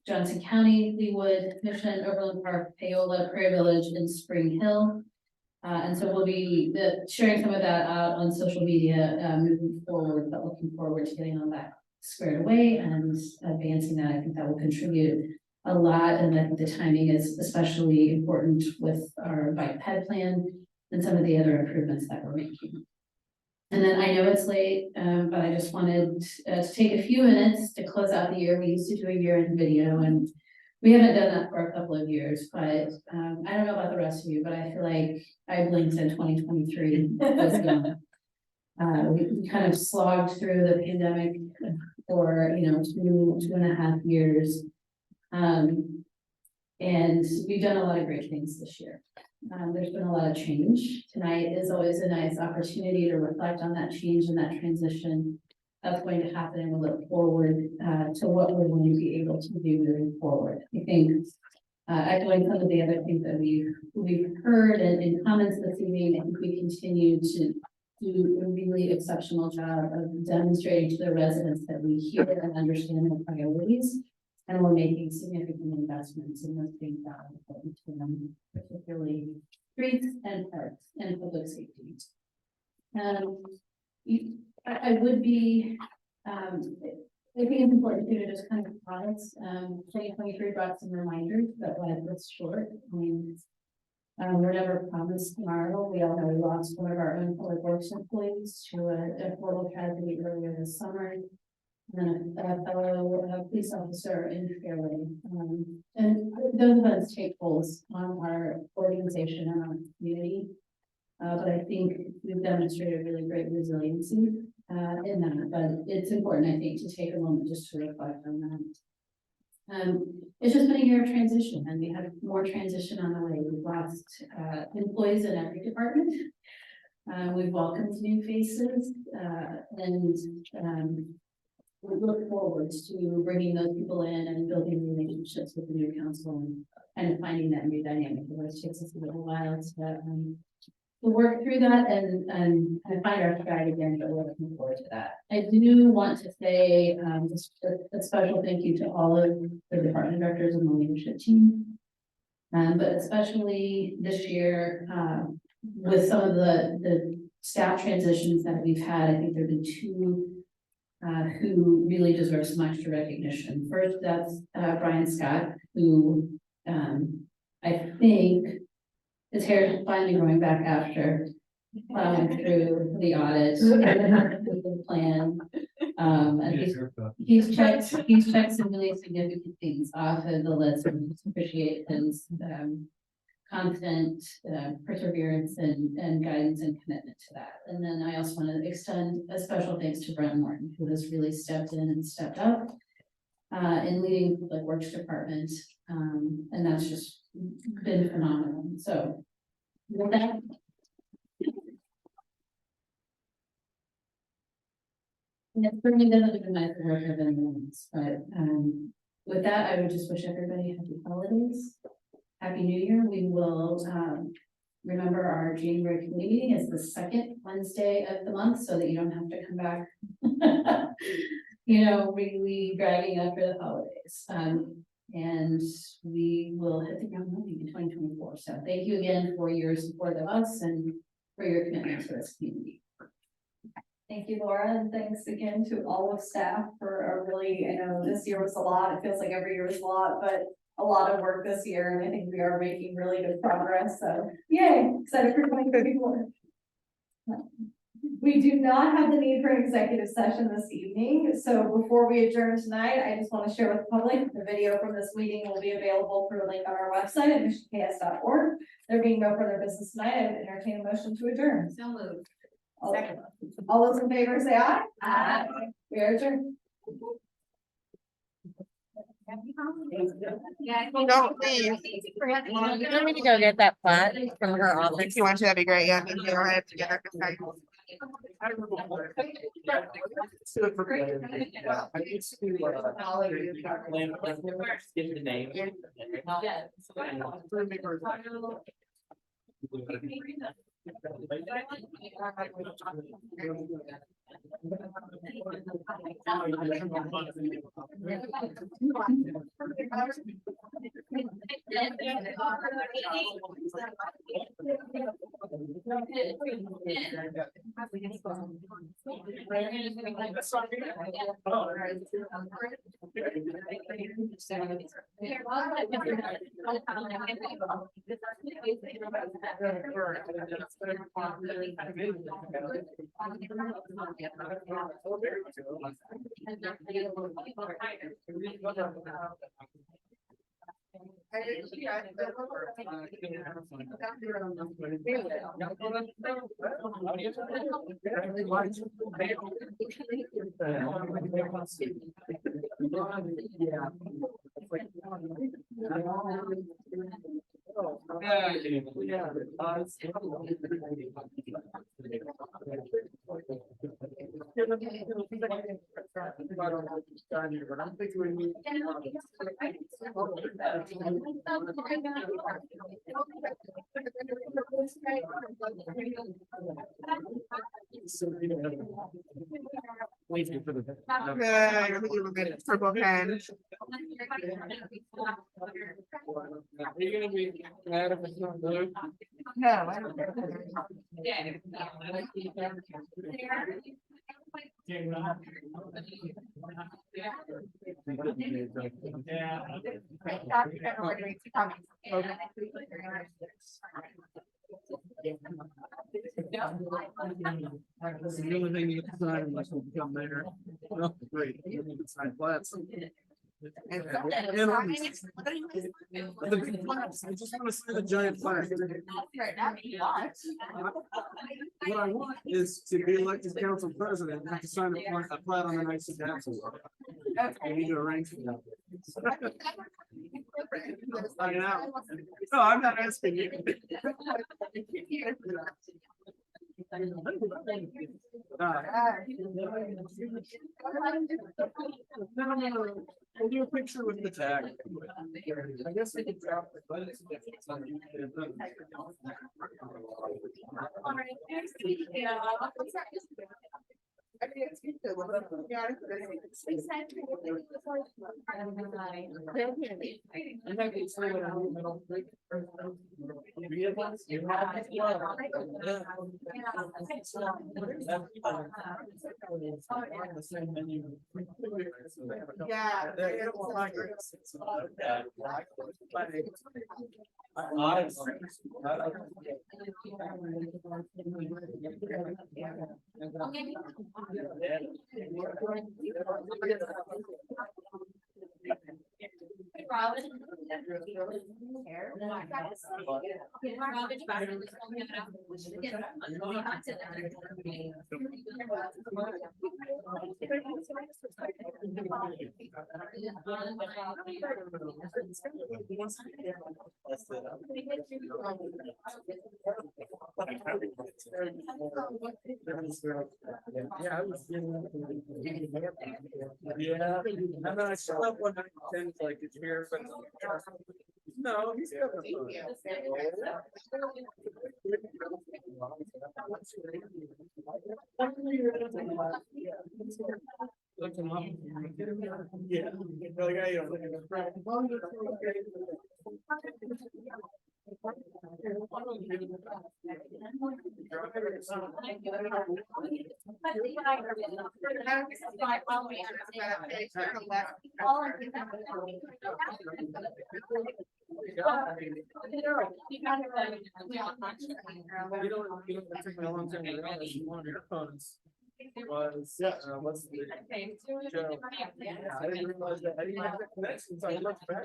Johnson County, Leawood, Mission, Overland Park, Paola, Prairie Village, and Spring Hill. And so we'll be sharing some of that out on social media moving forward, but looking forward to getting all that squared away and advancing that. I think that will contribute a lot, and I think the timing is especially important with our bike ped plan and some of the other improvements that we're making. And then I know it's late, but I just wanted to take a few minutes to close out the year. We used to do a year-end video, and we haven't done that for a couple of years, but I don't know about the rest of you, but I feel like I blinked in 2023 was gone. We kind of slogged through the pandemic for, 2.5 years. And we've done a lot of great things this year. There's been a lot of change. Tonight is always a nice opportunity to reflect on that change and that transition that's going to happen, and we look forward to what we're going to be able to do moving forward. I think echoing some of the other things that we've heard and in comments this evening, I think we continue to do a really exceptional job of demonstrating to the residents that we hear and understand their priorities. And we're making significant investments in those things that are important to them, particularly streets and parks and public safety. I would be, I think it's important to just kind of pause. 2023 brought some reminders that life was short. I mean, we're never promised tomorrow. We all know we lost one of our own public works employees to a horrible tragedy earlier this summer. And a fellow police officer in Fairway. And those events take tolls on our organization and our community. But I think we've demonstrated really great resiliency in that. But it's important, I think, to take a moment just to reflect on that. It's just been a year of transition, and we have more transition on the way. We've lost employees in every department. We've welcomed new faces, and we look forward to bringing those people in and building relationships with the new council and kind of finding that new dynamic. It always takes us a little while to work through that and kind of find our stride again, but we're looking forward to that. I do want to say just a special thank you to all of the department directors and the leadership team. But especially this year, with some of the staff transitions that we've had, I think there have been two who really deserves some extra recognition. First, that's Brian Scott, who I think his hair is finally growing back after plowing through the audit the plan. And he's checked some really significant things off of the list, and just appreciate his constant perseverance and guidance and commitment to that. And then I also want to extend a special thanks to Brent Morton, who has really stepped in and stepped up in leading the Public Works Department. And that's just been phenomenal. So with that, it's certainly doesn't even nice to work with anyone, but with that, I would just wish everybody happy holidays. Happy New Year. We will remember our January committee meeting is the second Wednesday of the month, so that you don't have to come back, really dragging after the holidays. And we will hit the ground running in 2024. So thank you again for your support of us and for your commitment to this community. Thank you, Laura, and thanks again to all of staff for a really, I know this year was a lot. It feels like every year is a lot, but a lot of work this year, and I think we are making really good progress. So yay, excited for 2024. We do not have the need for an executive session this evening. So before we adjourn tonight, I just want to share with the public the video from this meeting will be available through a link on our website at missionks.org. There being no further business tonight, I would entertain a motion to adjourn. So moved. All those in favor say aye. Aye. We are adjourned. Yeah, Don't leave. You want me to go get that plat from her office? If you want to, that'd be great. Yeah, thank you. I have to get her. But I'm thinking we need. Waiting for the. Good, purple pen. Are you gonna be mad if it's not blue? No, I don't. This is the only thing you can sign unless you become mayor. Oh, great. You can sign plats. And on these- the big flags, I just want to see the giant flag. What I want is to be elected council president, and have to sign a plat on the nice council. I need to arrange for that. I know. No, I'm not asking you. We'll do a picture with the tag. I guess we can drop it, but it's Yeah, I was yeah, and then I still have one night things like it's here, but no, he's got yeah, You don't take me a long time to realize one of your opponents was, what's the? Cheryl. I didn't realize that, I didn't have that connection, so I looked back.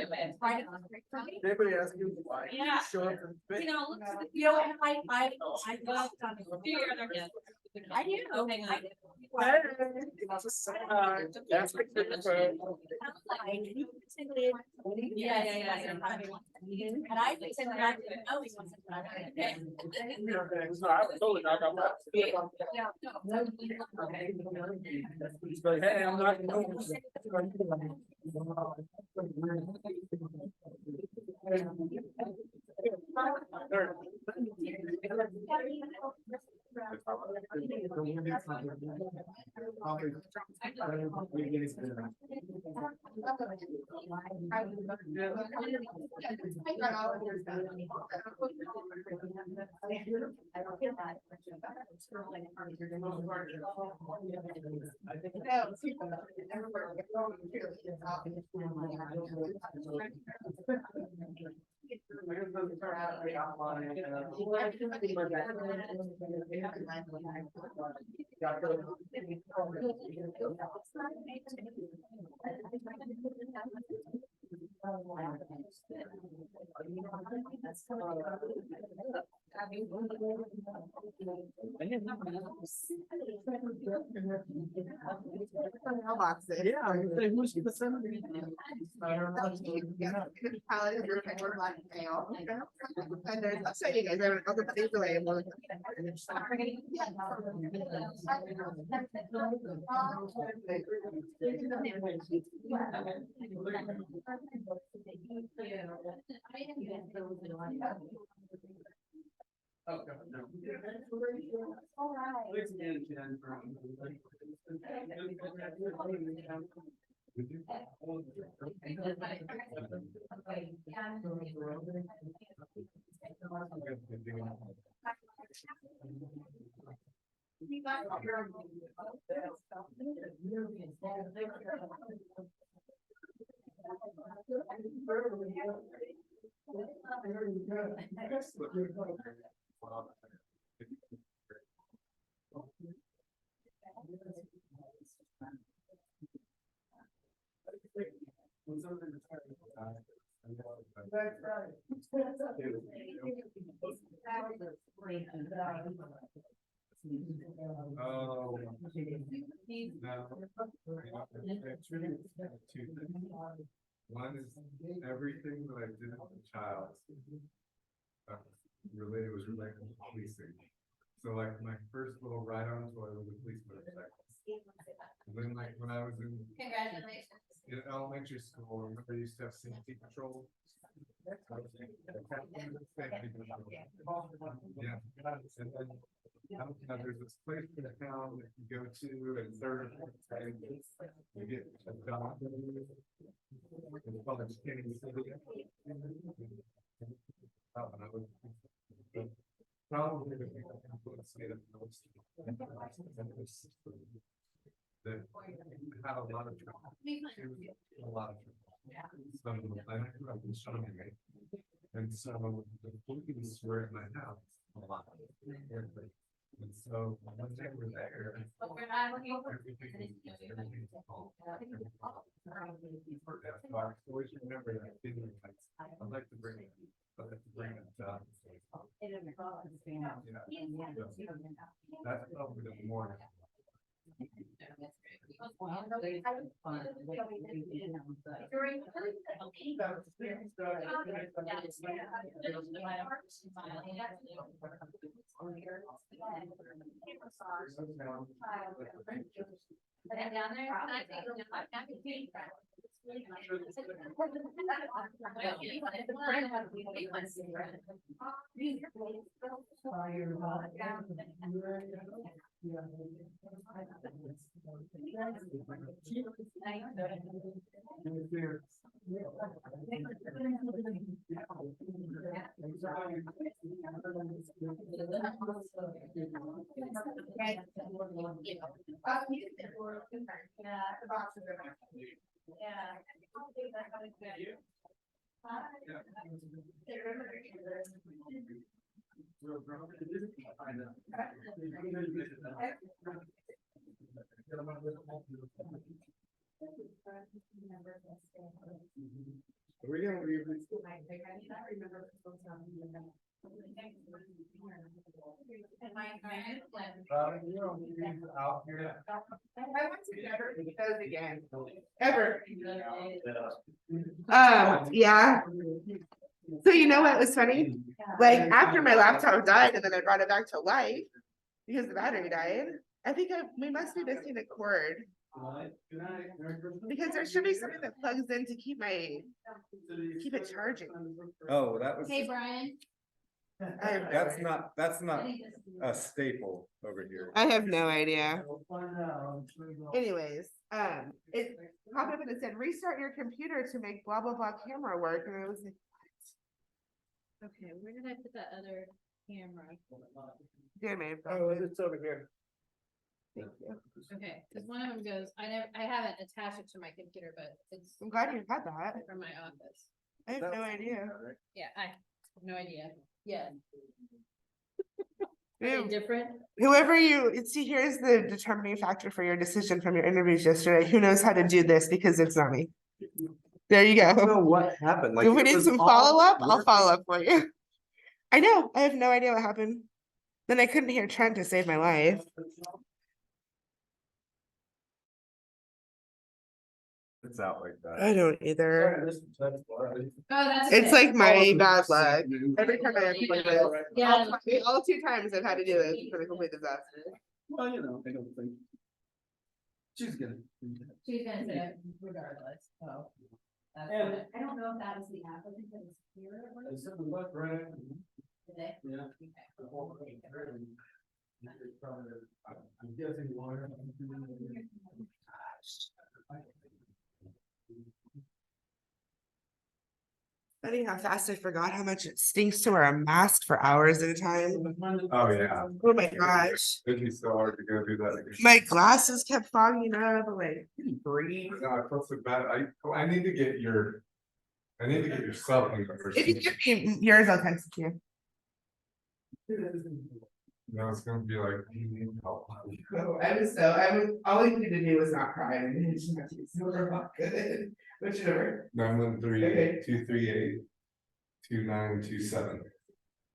Anybody ask you why? Yeah. Show up and. I love I do. Okay. That's the Yeah. And I think that I always want to. So I was totally not gonna. He's like, hey, I'm not. mailboxes. Yeah, I'm gonna say, who's the senator? Yeah, probably the group and we're like mail. And there's, I'll show you guys, I'll put these away and we'll. Okay, no. Thanks again, Jen, for- Oh. Two things. One is everything that I did as a child. Related to policing. So like my first little ride-on toy was a police motorcycle. And then like when I was in elementary school, I remember I used to have safety patrol. Yeah. And then there's this place in the town that you go to and serve. And you get a job. It's called a skinny city. And I was probably the thing that influenced me the most. That had a lot of trouble. A lot of trouble. So I grew up in Shanghai. And so the police were at my house a lot. And so when they were there, everything's calm. So I always remember that feeling. I'd like to bring it. I'd like to bring it down. That's over the morning. Are we gonna leave this? Out here. I went to never do those again. Ever. Yeah. So you know what was funny? Like after my laptop died and then I brought it back to life because the battery died. I think we must be missing a cord. Because there should be something that plugs in to keep it charging. Oh, that was, Hey, Brian. that's not a staple over here. I have no idea. Anyways, it popped up and it said restart your computer to make blah blah blah camera work, and I was like, Okay, where did I put that other camera? damn it. Oh, it's over here. Thank you. Okay, because one of them goes, I haven't attached it to my computer, but it's I'm glad you had that. from my office. I have no idea. Yeah, I have no idea. Yeah. Ew. Different? Whoever see, here's the determining factor for your decision from your interviews yesterday. Who knows how to do this because it's not me. There you I don't know go. what happened. Like If we it need was some all follow-up, I'll working. follow up for you. I know, I have no idea what happened. Then I couldn't hear Trent to save my life. It's out like that. I don't either. Oh, that's. It's okay. like my bad luck. Every time I have to do it. Yeah. All 2 times I've had to do it, it's been a complete disaster. Well, I don't think. She's gonna. She's gonna say it regardless, so. That's And- fine. I don't know if that was the applicant that was here. or not. It's something left, right? Today. Yeah. I'm guessing water. Funny how fast I forgot how much it stinks to wear a mask for hours at a time. Oh, yeah. Oh my gosh. It'd be so hard to go do that again. My glasses kept fogging up, I'm like, breathe. No, I feel so bad. I need to get your. I need to get your cell phone number. If you give me yours, I'll text it to you. No, it's gonna be like, you need help. Oh, all I needed to do was not cry, and it just had to be so good, whichever. 913-238-2927.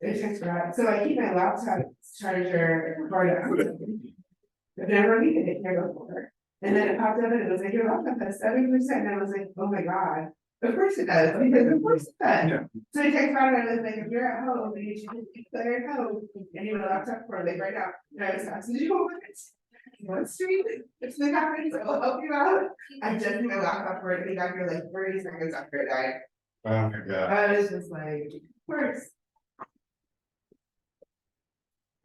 It takes that, so I keep my laptop charger part out. I've never needed it here before, and then it popped up and it was like, your laptop has 7%, and I was like, oh my god. Of course it does, because of course it does. Yeah. So I text around and I was like, if you're at home, and you should be clear at home, and you know, laptop for like right now, and I was asking you what street, it's the conference, I will help you out. I just need my laptop for it, and got here like 30 seconds after it died. Oh my god. I was just like, of course.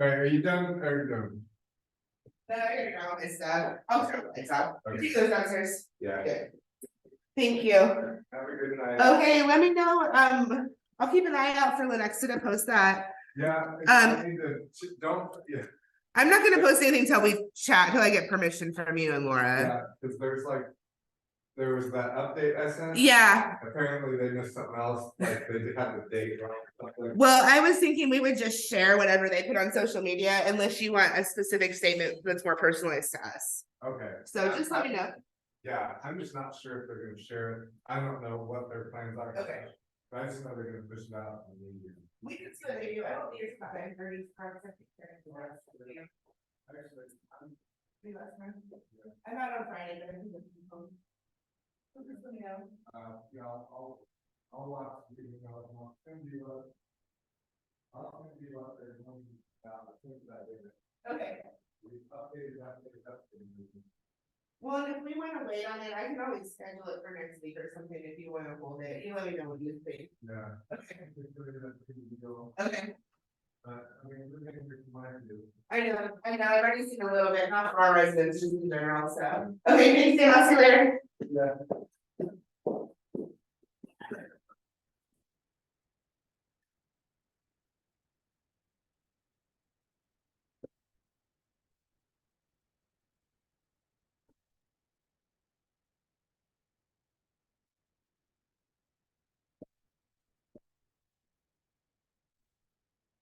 Alright, are you done? Are you done? I gotta go, my stuff. I'll turn the lights off. Okay. Take those downstairs. Yeah. Okay. Thank you. Have a good night. Okay, let me know, I'll keep an eye out for Lenexa to post that. Yeah. I need to, don't, yeah, I'm not gonna post anything till we chat, till I get permission from you and Laura. yeah, cause there was that update I sent. Yeah, Apparently they missed something else, like they had the date wrong. or something. well, I was thinking we would just share whatever they put on social media unless you want a specific statement that's more personalized to us. Okay. So just let me know. Yeah, I'm just not sure if they're gonna share it. I don't know what their plans are. Okay. But I just know they're gonna push it out. We can still do, I don't think it's not bad for these parts. I'm not on Friday, but I think it's home. So just let me know. Yeah, I'll watch the video, I'll send you I'll send you out there. Okay. We updated. Well, and if we wanna wait on it, I can always schedule it for next week or something if you wanna hold it, you let me know what you think. Yeah. Okay. Okay. Okay, I mean, we're gonna get mine too. I know, I've already seen a little bit, not for our residents, just in general, so. Okay, thanks, Dan, I'll see you later. Yeah.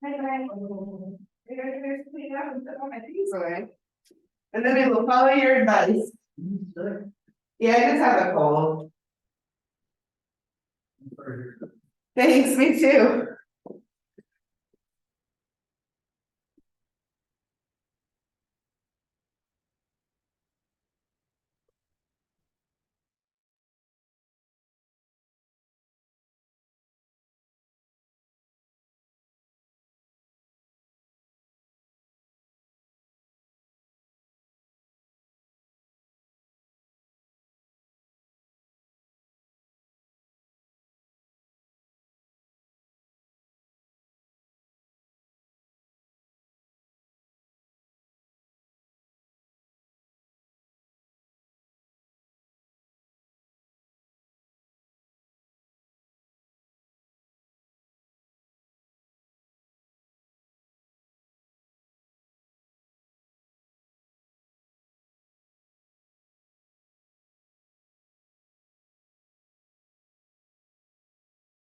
Hi, guys. You guys are gonna clean up and put all my things away. And then I will follow your advice. Yeah, I just have a cold. Thanks, me too.